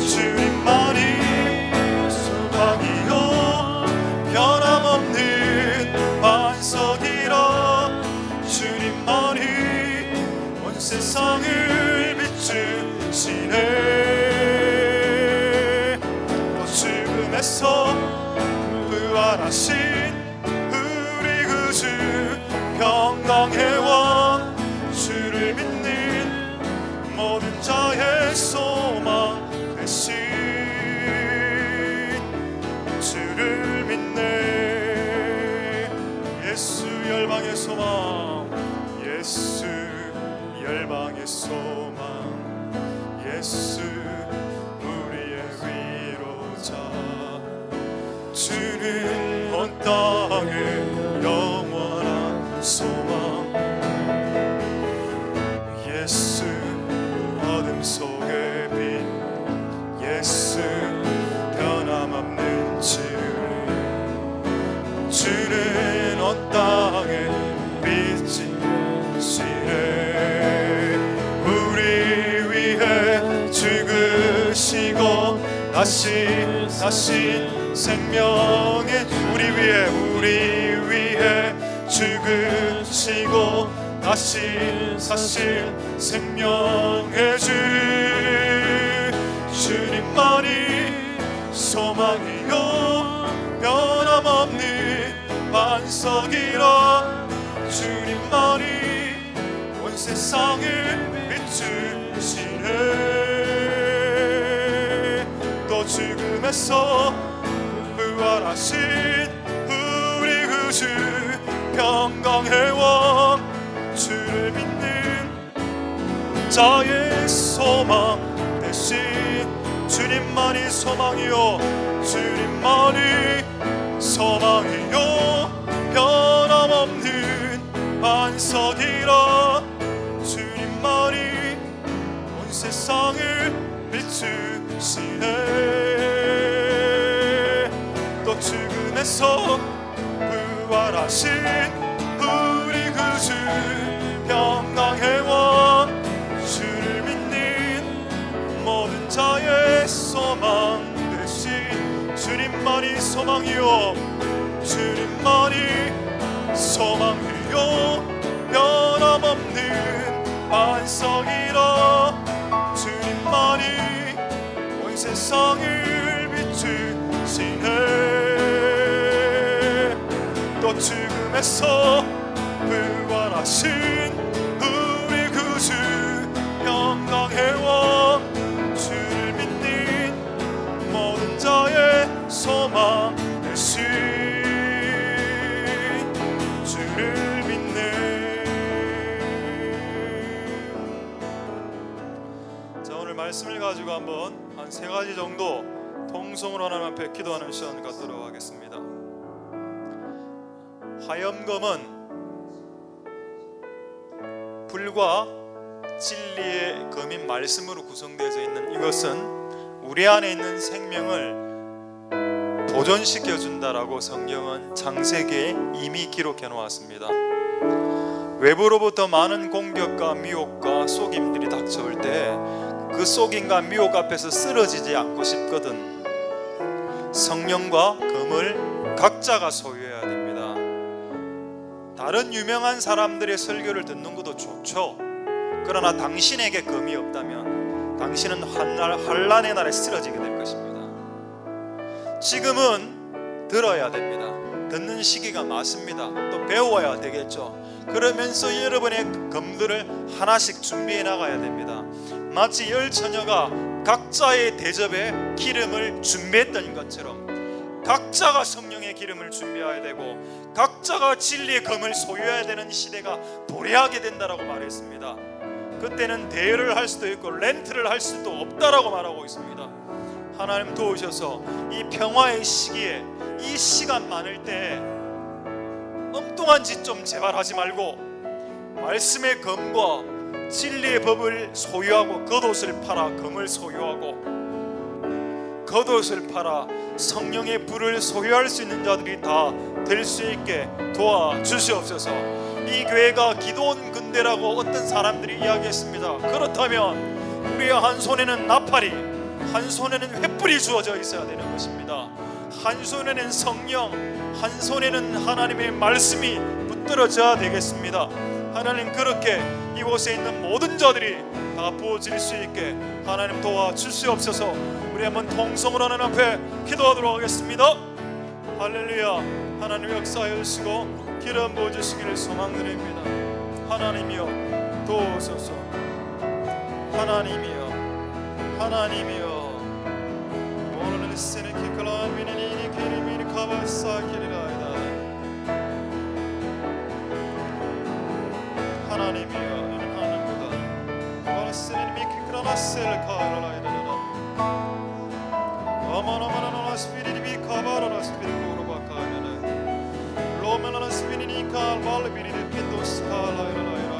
Speaker 1: 주님만이 소망이요 변함없는 반석이라, 주님만이 온 세상을 비추시네. 죽음에서 부활하신 우리 구주, 평강의 왕, 주를 믿는 모든 자의 소망 되신, 주를 믿네. 예수 열방의 소망, 예수 열방의 소망, 예수 우리의 위로자, 주는 온 땅의 영원한 소망, 예수 어둠 속의 빛, 예수 변함없는 진리, 주는 온 땅의 빛이시네. 우리 위해 죽으시고 다시 사신 생명의 우리 위해 죽으시고 다시 사실 생명의 주 주님만이 소망이요 변함없는 반석이라 주님만이 온 세상을 비추시네 또 죽음에서 부활하신 우리 구주 평강의 왕 주를 믿는 자의 소망 대신 주님만이 소망이요 주님만이 소망이요 변함없는 반석이라 주님만이 온 세상을 비추시네 또 죽음에서 부활하신 우리 구주 평강의 왕 주를 믿는 모든 자의 소망 대신 주님만이 소망이요 주님만이 소망이요 변함없는 반석이라 주님만이 온 세상을 비추시네 또 죽음에서 부활하신 우리 구주 평강의 왕 주를 믿는 모든 자의 소망 대신 주를 믿네 자 오늘 말씀을 가지고 한번 한 3가지 정도 통성으로 하나님 앞에 기도하는 시간 갖도록 하겠습니다. 화염검은 불과 진리의 검인 말씀으로 구성되어져 있는 이것은 우리 안에 있는 생명을 보존시켜 준다라고 성경은 창세기에 이미 기록해 놓았습니다. 외부로부터 많은 공격과 미혹과 속임들이 닥쳐올 때 그 속임과 미혹 앞에서 쓰러지지 않고 싶거든 성령과 검을 각자가 소유해야 됩니다. 다른 유명한 사람들의 설교를 듣는 것도 좋죠. 그러나 당신에게 검이 없다면 당신은 환란의 날에 쓰러지게 될 것입니다. 지금은 들어야 됩니다. 듣는 시기가 맞습니다. 또 배워야 되겠죠. 그러면서 여러분의 검들을 하나씩 준비해 나가야 됩니다. 마치 열 처녀가 각자의 대접에 기름을 준비했던 것처럼 각자가 성령의 기름을 준비해야 되고 각자가 진리의 검을 소유해야 되는 시대가 도래하게 된다라고 말했습니다. 그때는 대여를 할 수도 있고 렌트를 할 수도 없다라고 말하고 있습니다. 하나님 도우셔서 이 평화의 시기에 이 시간 많을 때 엉뚱한 짓 좀 제발 하지 말고 말씀의 검과 진리의 법을 소유하고 겉옷을 팔아 검을 소유하고 겉옷을 팔아 성령의 불을 소유할 수 있는 자들이 다 될 수 있게 도와주시옵소서. 이 교회가 기도원 근대라고 어떤 사람들이 이야기했습니다. 그렇다면 우리의 한 손에는 나팔이 한 손에는 횃불이 주어져 있어야 되는 것입니다. 한 손에는 성령, 한 손에는 하나님의 말씀이 붙들어져야 되겠습니다. 하나님 그렇게 이곳에 있는 모든 자들이 다 부어질 수 있게 하나님 도와주시옵소서. 우리 한번 통성으로 하나님 앞에 기도하도록 하겠습니다. 할렐루야. 하나님 역사하여 주시고 기름 부어주시기를 소망드립니다. 하나님이여 도우소서. 하나님이여 하나님이여 오늘은 세네 키클라미니 키리미니 카바사키리라이다. 하나님이여 이는 하나님보다 와라세네 미키크라나셀 카라라이다라 어머나마나나 스피리비 카바라라 스피리고로바카이다라 로메나나 스피리니카 말비리데 핀도스카라이라라이라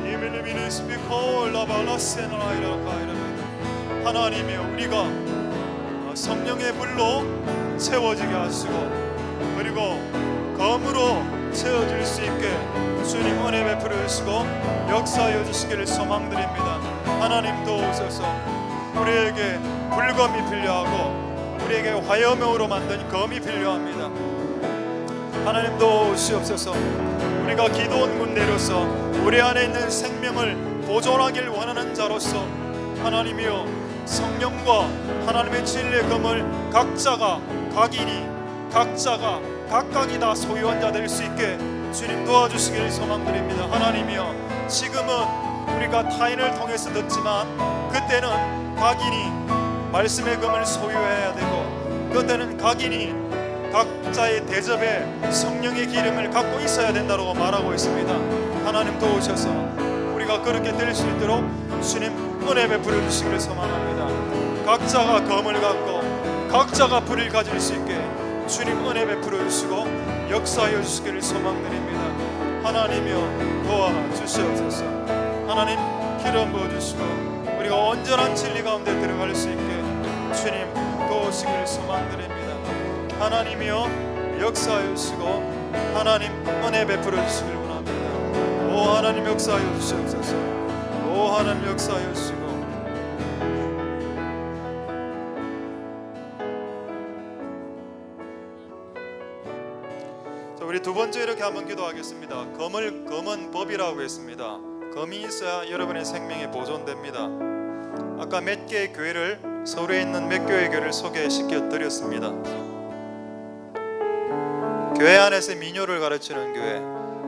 Speaker 1: 이밀리미네 스피콜라발라세나라이라카이라라. 하나님이여 우리가 성령의 불로 채워지게 하시고 그리고 검으로 채워질 수 있게 주님 은혜 베풀어 주시고 역사하여 주시기를 소망드립니다. 하나님 도우소서. 우리에게 불검이 필요하고 우리에게 화염으로 만든 검이 필요합니다. 하나님 도우시옵소서. 우리가 기도원 군대로서 우리 안에 있는 생명을 보존하길 원하는 자로서 하나님이여 성령과 하나님의 진리의 검을 각자가 각각이 다 소유한 자 될 수 있게 주님 도와주시길 소망드립니다. 하나님이여 지금은 우리가 타인을 통해서 듣지만 그때는 각인이 말씀의 검을 소유해야 되고 그때는 각인이 각자의 대접에 성령의 기름을 갖고 있어야 된다고 말하고 있습니다. 하나님 도우셔서 우리가 그렇게 될 수 있도록 주님 은혜 베풀어 주시기를 소망합니다. 각자가 검을 갖고 각자가 불을 가질 수 있게 주님 은혜 베풀어 주시고 역사하여 주시기를 소망드립니다. 하나님이여 도와주시옵소서. 하나님 기름 부어주시고 우리가 온전한 진리 가운데 들어갈 수 있게 주님 도우시기를 소망드립니다. 하나님이여 역사하여 주시고 하나님 은혜 베풀어 주시길 원합니다. 오 하나님 역사하여 주시옵소서. 오 하나님 역사하여 주시고 자, 우리 두 번째 이렇게 한번 기도하겠습니다. 검은 법이라고 했습니다. 검이 있어야 여러분의 생명이 보존됩니다. 아까 몇 개의 교회를 서울에 있는 몇 교회의 교회를 소개시켜 드렸습니다. 교회 안에서 민요를 가르치는 교회,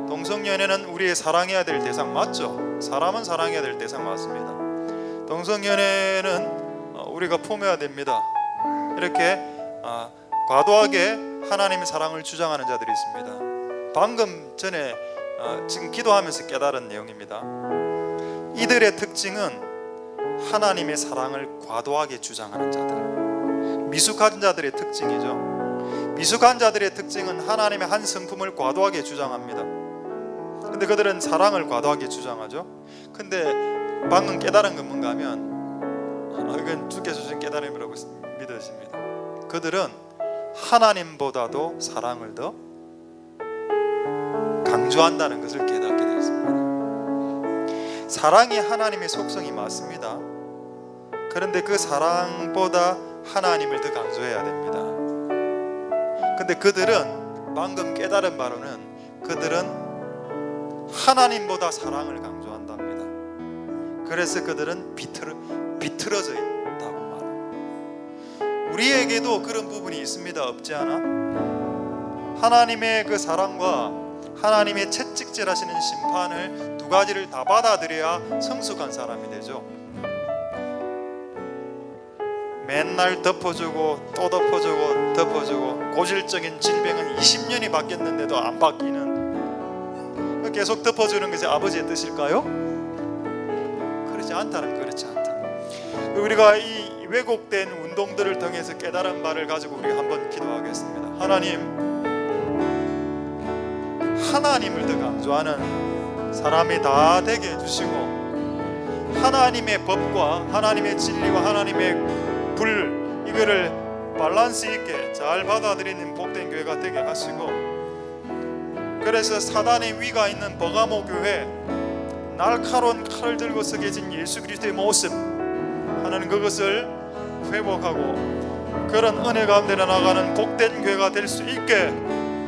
Speaker 1: 동성연애는 우리의 사랑해야 될 대상 맞죠? 사람은 사랑해야 될 대상 맞습니다. 동성연애는 우리가 품어야 됩니다. 이렇게 과도하게 하나님의 사랑을 주장하는 자들이 있습니다. 방금 전에 지금 기도하면서 깨달은 내용입니다. 이들의 특징은 하나님의 사랑을 과도하게 주장하는 자들, 미숙한 자들의 특징이죠. 미숙한 자들의 특징은 하나님의 한 성품을 과도하게 주장합니다. 근데 그들은 사랑을 과도하게 주장하죠. 근데 방금 깨달은 건 뭔가 하면 이건 주께서 주신 깨달음이라고 믿으십니다. 그들은 하나님보다도 사랑을 더 강조한다는 것을 깨닫게 되었습니다. 사랑이 하나님의 속성이 맞습니다. 그런데 그 사랑보다 하나님을 더 강조해야 됩니다. 근데 그들은 방금 깨달은 바로는 그들은 하나님보다 사랑을 강조한답니다. 그래서 그들은 비틀어져 있다고 말합니다. 우리에게도 그런 부분이 있습니다. 없지 않아? 하나님의 그 사랑과 하나님의 채찍질하시는 심판을 두 가지를 다 받아들여야 성숙한 사람이 되죠. 맨날 덮어주고 또 덮어주고 덮어주고 고질적인 질병은 20년이 바뀌었는데도 안 바뀌는, 계속 덮어주는 것이 아버지의 뜻일까요? 그렇지 않다. 우리가 이 왜곡된 운동들을 통해서 깨달은 바를 가지고 우리가 한번 기도하겠습니다. 하나님을 더 강조하는 사람이 다 되게 해주시고 하나님의 법과 하나님의 진리와 하나님의 불, 이거를 밸런스 있게 잘 받아들이는 복된 교회가 되게 하시고, 그래서 사단의 위가 있는 버가모 교회, 날카로운 칼을 들고서 계신 예수 그리스도의 모습 하는 그것을 회복하고 그런 은혜 가운데 나가는 복된 교회가 될 수 있게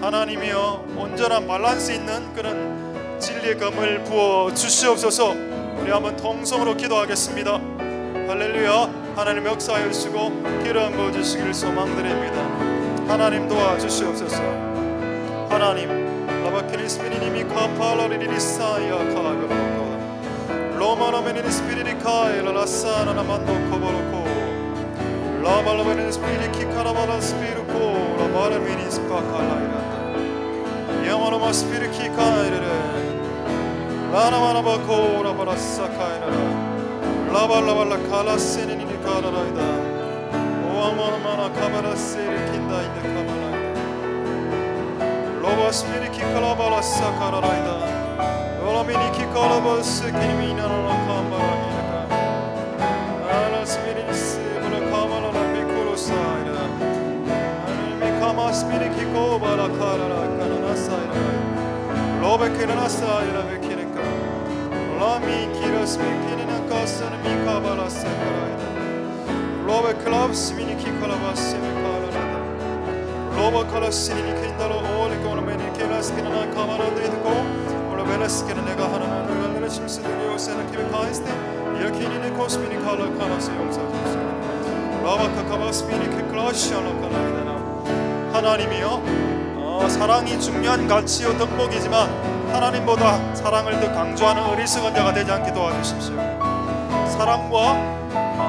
Speaker 1: 하나님이여 온전한 밸런스 있는 그런 진리의 검을 부어 주시옵소서. 우리 한번 통성으로 기도하겠습니다. 할렐루야. 하나님 역사하여 주시고 기름 부어 주시기를 소망드립니다. 하나님 도와주시옵소서. 하나님 라바케리 스피리님이 카팔라리리사야 카가로코 로마노메니 스피리리카에 라라사나나만도 코보로코 라발라베니 스피리키 카라바라 스피르코 라바라미니 스파칼라이란다 야마노마 스피리키 카이레레 라나마나바코 라바라사카이라라 라발라발라 칼라세니니 카라라이다 오아마나마나 카바라세리킨다 인데 카바라이다 로바 스피리키 칼라바라사 카라라이다 로라미니키 칼라바스 키미나나나 카바라이다 아라 스피리스 브라 카마라라 미쿠로사이다 아니미 카마 스피리키 코바라 카라라 카나나사이다 로베키나나사이다 베키네카 라미 키라스미키니나 카스는 미카바라사카라이다 로베 클럽스미니 키콜라바스미 카라라다 로버 컬러스니니 킨달로 올리코노메니 켈라스키나 카마라데이고 올라벨라스키나 내가 하나는 얼마나 심스들이 오세나 키베카이스테 이렇게니네 코스미니 칼라 카마스 용사주스 라바카 카바스미니 키클라시알라 칼라이다나 하나님이요 사랑이 중요한 가치요 덕목이지만 하나님보다 사랑을 더 강조하는 어리석은 자가 되지 않게 도와주십시오.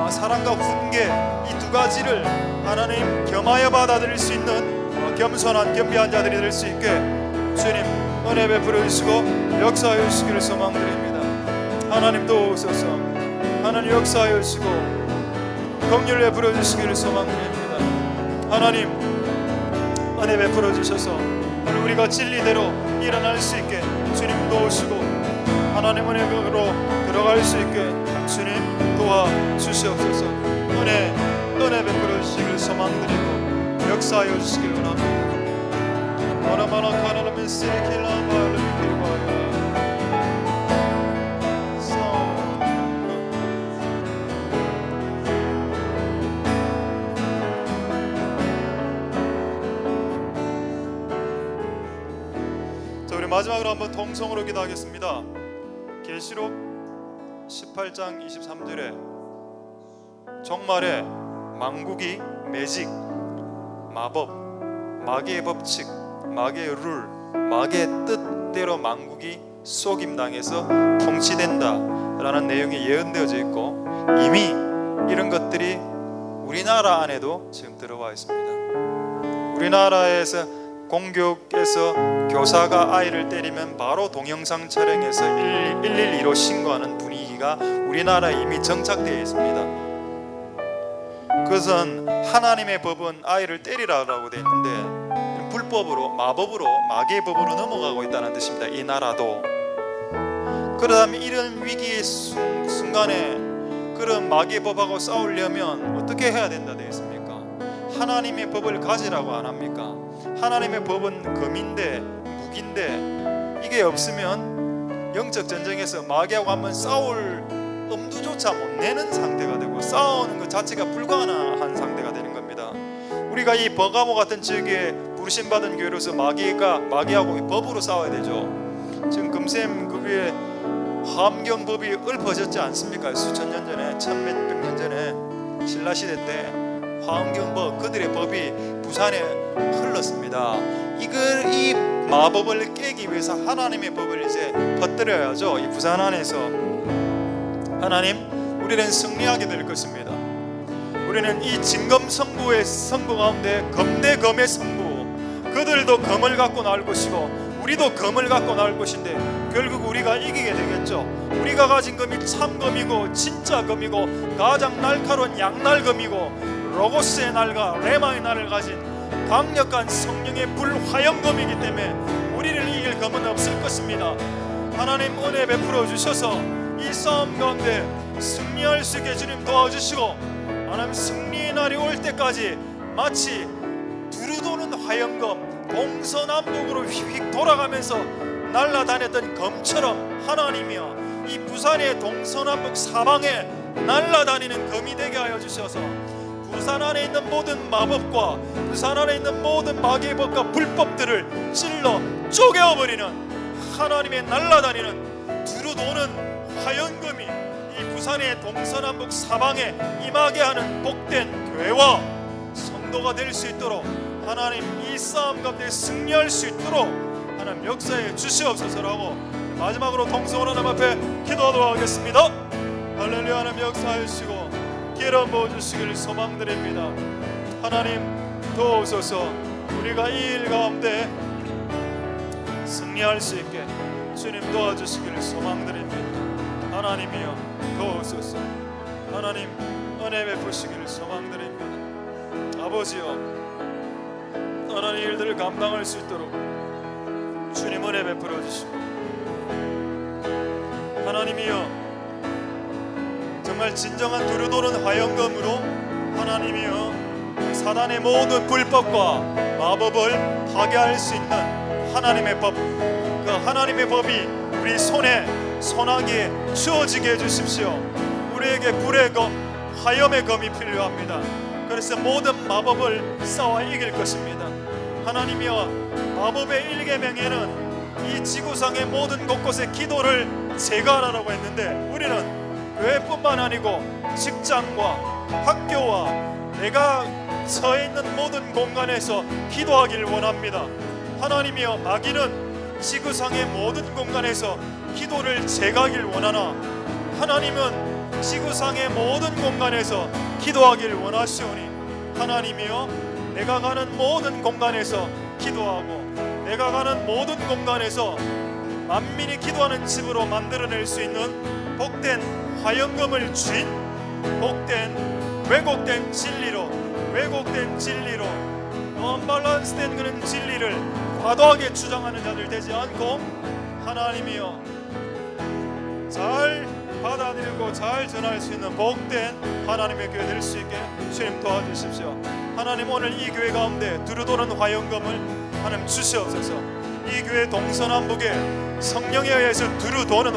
Speaker 1: 사랑과 훈계 이 두 가지를 하나님 겸하여 받아들일 수 있는 겸손한 겸비한 자들이 될 수 있게 주님 은혜 베풀어 주시고 역사하여 주시기를 소망드립니다. 하나님 도우소서. 하나님 역사하여 주시고 긍휼 베풀어 주시기를 소망드립니다. 하나님 은혜 베풀어 주셔서 우리가 진리대로 일어날 수 있게 주님 도우시고 하나님 은혜로 들어갈 수 있게 주님 도와주시옵소서. 은혜 베풀어 주시기를 소망드리고 역사하여 주시길 원합니다. 오라마나 카나라멘 시리킬라 바르미키바야 자, 우리 마지막으로 한번 통성으로 기도하겠습니다. 계시록 18장 23절에 종말에 망국이 매직, 마법, 마귀의 법칙, 마귀의 룰, 마귀의 뜻대로 망국이 속임당해서 통치된다 라는 내용이 예언되어져 있고 이미 이런 것들이 우리나라 안에도 지금 들어와 있습니다. 우리나라에서 공교육에서 교사가 아이를 때리면 바로 동영상 촬영해서 112로 신고하는 분위기가 우리나라에 이미 정착되어 있습니다. 그것은 하나님의 법은 아이를 때리라고 되어 있는데 불법으로 마법으로 마귀의 법으로 넘어가고 있다는 뜻입니다. 이 나라도. 그러다면 이런 위기의 순간에 그런 마귀의 법하고 싸우려면 어떻게 해야 된다 되어 있습니까? 하나님의 법을 가지라고 안 합니까? 하나님의 법은 금인데 무기인데 이게 없으면 영적 전쟁에서 마귀하고 한번 싸울 엄두조차 못 내는 상태가 되고 싸우는 것 자체가 불가능한 상태가 되는 겁니다. 우리가 이 버가모 같은 지역에 부르심받은 교회로서 마귀하고 법으로 싸워야 되죠. 지금 금샘 그 위에 화엄경법이 읊어졌지 않습니까? 수천 년 전에 천몇백 년 전에 신라시대 때 화엄경법 그들의 법이 부산에 흘렀습니다. 이 마법을 깨기 위해서 하나님의 법을 이제 퍼뜨려야죠. 이 부산 안에서 하나님 우리는 승리하게 될 것입니다. 우리는 이 진검성부의 성부 가운데 검대검의 성부 그들도 검을 갖고 나올 것이고 우리도 검을 갖고 나올 것인데 결국 우리가 이기게 되겠죠. 우리가 가진 검이 참검이고 진짜 검이고 가장 날카로운 양날검이고 로고스의 날과 레마의 날을 가진 강력한 성령의 불화염검이기 때문에 우리를 이길 검은 없을 것입니다. 하나님 은혜 베풀어 주셔서 이 싸움 가운데 승리할 수 있게 주님 도와주시고 하나님 승리의 날이 올 때까지 마치 두루도는 화염검 동서남북으로 휙휙 돌아가면서 날아다녔던 검처럼 하나님이여 이 부산의 동서남북 사방에 날아다니는 검이 되게 하여 주셔서 부산 안에 있는 모든 마법과 부산 안에 있는 모든 마귀의 법과 불법들을 찔러 쪼개어버리는 하나님의 날아다니는 두루도는 화염검이 이 부산의 동서남북 사방에 임하게 하는 복된 교회와 성도가 될 수 있도록 하나님 이 싸움 가운데 승리할 수 있도록 하나님 역사에 주시옵소서라고 마지막으로 통성으로 하나님 앞에 기도하도록 하겠습니다. 할렐루야. 하나님 역사해 주시고 기름 부어주시기를 소망드립니다. 하나님 도우소서. 우리가 이 일 가운데 승리할 수 있게 주님 도와주시기를 소망드립니다. 하나님이여 도우소서. 하나님 은혜 베푸시기를 소망드립니다. 아버지여 하나님 일들을 감당할 수 있도록 주님 은혜 베풀어 주시고 하나님이여 정말 진정한 두루도는 화염검으로 하나님이여 사단의 모든 불법과 마법을 파괴할 수 있는 하나님의 법, 그 하나님의 법이 우리 손에 손아귀에 주어지게 해주십시오. 우리에게 불의 검, 화염의 검이 필요합니다. 그래서 모든 마법을 싸워 이길 것입니다. 하나님이여, 마법의 1계명에는 이 지구상의 모든 곳곳에 기도를 제거하라고 했는데, 우리는 교회뿐만 아니고 직장과 학교와 내가 처해 있는 모든 공간에서 기도하기를 원합니다. 하나님이여, 마귀는 지구상의 모든 공간에서 기도를 제거하길 원하나 하나님은 지구상의 모든 공간에서 기도하기를 원하시오니, 하나님이여, 내가 가는 모든 공간에서 기도하고 내가 가는 모든 공간에서 만민이 기도하는 집으로 만들어낼 수 있는 복된 화영금을 쥔 왜곡된 진리로 언밸런스된 그런 진리를 과도하게 주장하는 자들 되지 않고, 하나님이여, 잘 받아들이고 잘 전할 수 있는 복된 하나님의 교회 될 수 있게 주님 도와주십시오. 하나님, 오늘 이 교회 가운데 두루도는 화영금을 하나님 주시옵소서. 이 교회 동서남북에 성령에 의해서 두루도는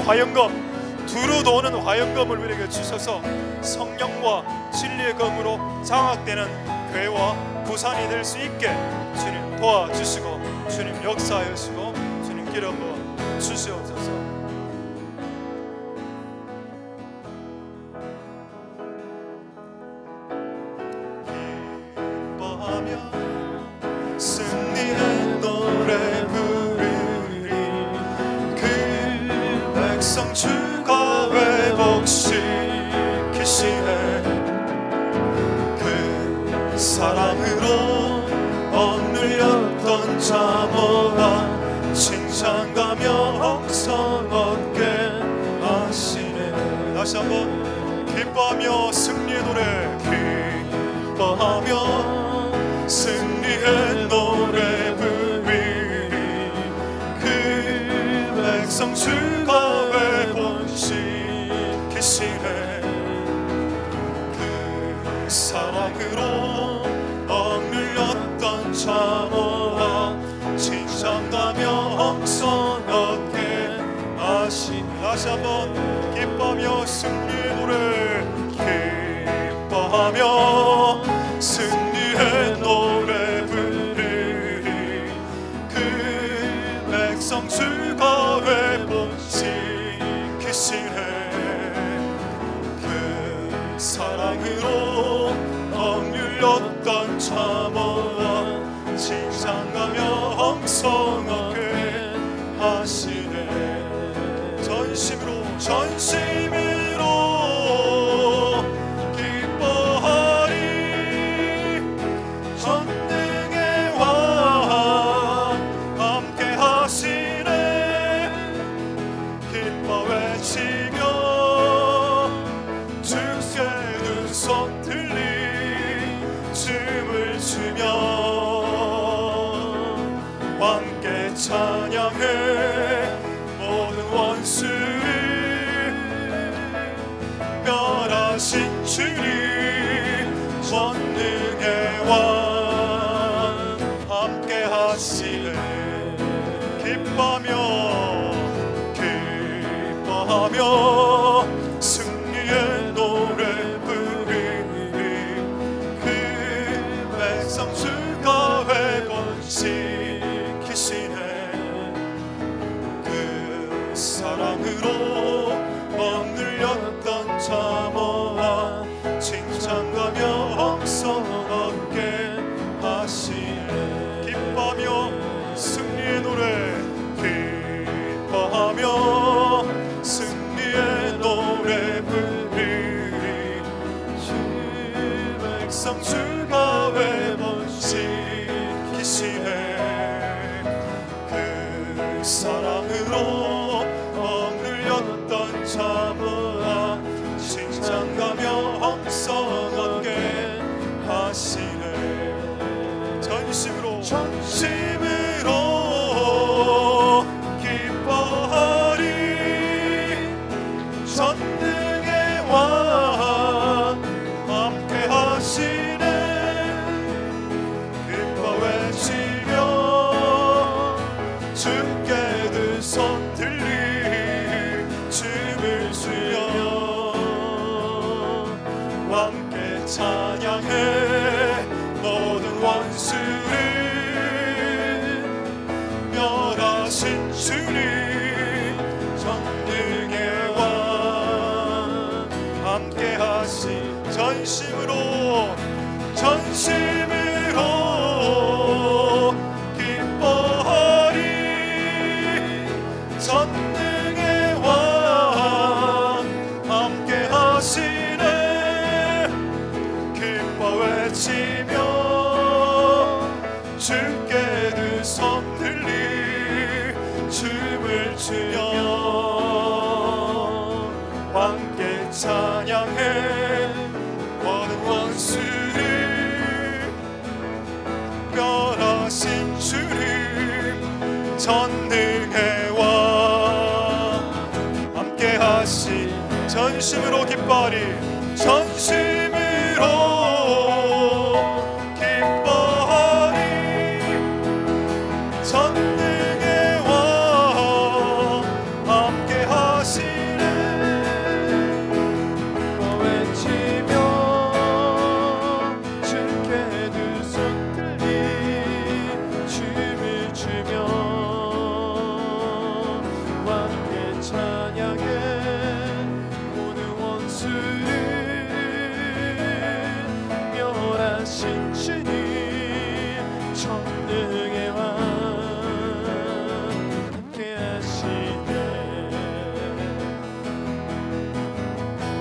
Speaker 1: 화영금을 우리에게 주셔서 성령과 진리의 검으로 장악되는 교회와 부산이 될 수 있게 주님 도와주시고 주님 역사하시고 주님 기름 부어 주시옵소서. 기뻐하며 승리의 노래 부르리. 그 백성 주가 회복시키시네. 그 사랑으로 억눌렸던 자모아 칭찬가며 홍성 얻게 하시네. 다시 한번 기뻐하며 승리의 노래, 기뻐하며 승리의 노래 부르리. 그 백성 주가 회복시키시네. 그 사랑으로 억눌렸던 자모아 칭찬가며 홍성 얻게 하시네. 다시 한번 기뻐하며 승리의 노래, 기뻐하며 승리의 노래 부르리. 그 백성 주가 회복시키시네. 그 사랑으로 억눌렸던 자모아 칭찬가며 홍성 얻게 하시네. 전심으로 기뻐하리. 전능의 왕 함께 하시네. 기뻐 외치며 주께 두 손 들리 춤을 추며 함께 찬양해. 모든 원수를 멸하신 주님 전능의 왕 함께 하시네. 기뻐하며 승리의 노래 부르리. 그 백성 주가 회복시키시네. 그 사랑으로 억눌렸던 자모아 칭찬가며 홍성 얻게 하시네. 기뻐하며 승리의 노래, 기뻐하며 승리의 노래 부르리. 주 백성 주가 회복시키시네. 그 사랑으로 억눌렸던 자모아 칭찬가며 홍성 얻게 하시네. 전심으로 기뻐하리. 전능의 왕 함께 하시네. 기뻐 외치며 주께 두 손 들리 춤을 추며 찬양해 모든 원수를 멸하신 주님 전능의 왕 함께하신 전심으로 기뻐하리 전능의 왕 함께하시네 기뻐 외치며 주께 두 손 들리 춤을 추며 함께 찬양해 모든 원수를 멸하신 주님 전능의 왕 함께하시 전심으로 기뻐하리 전심으로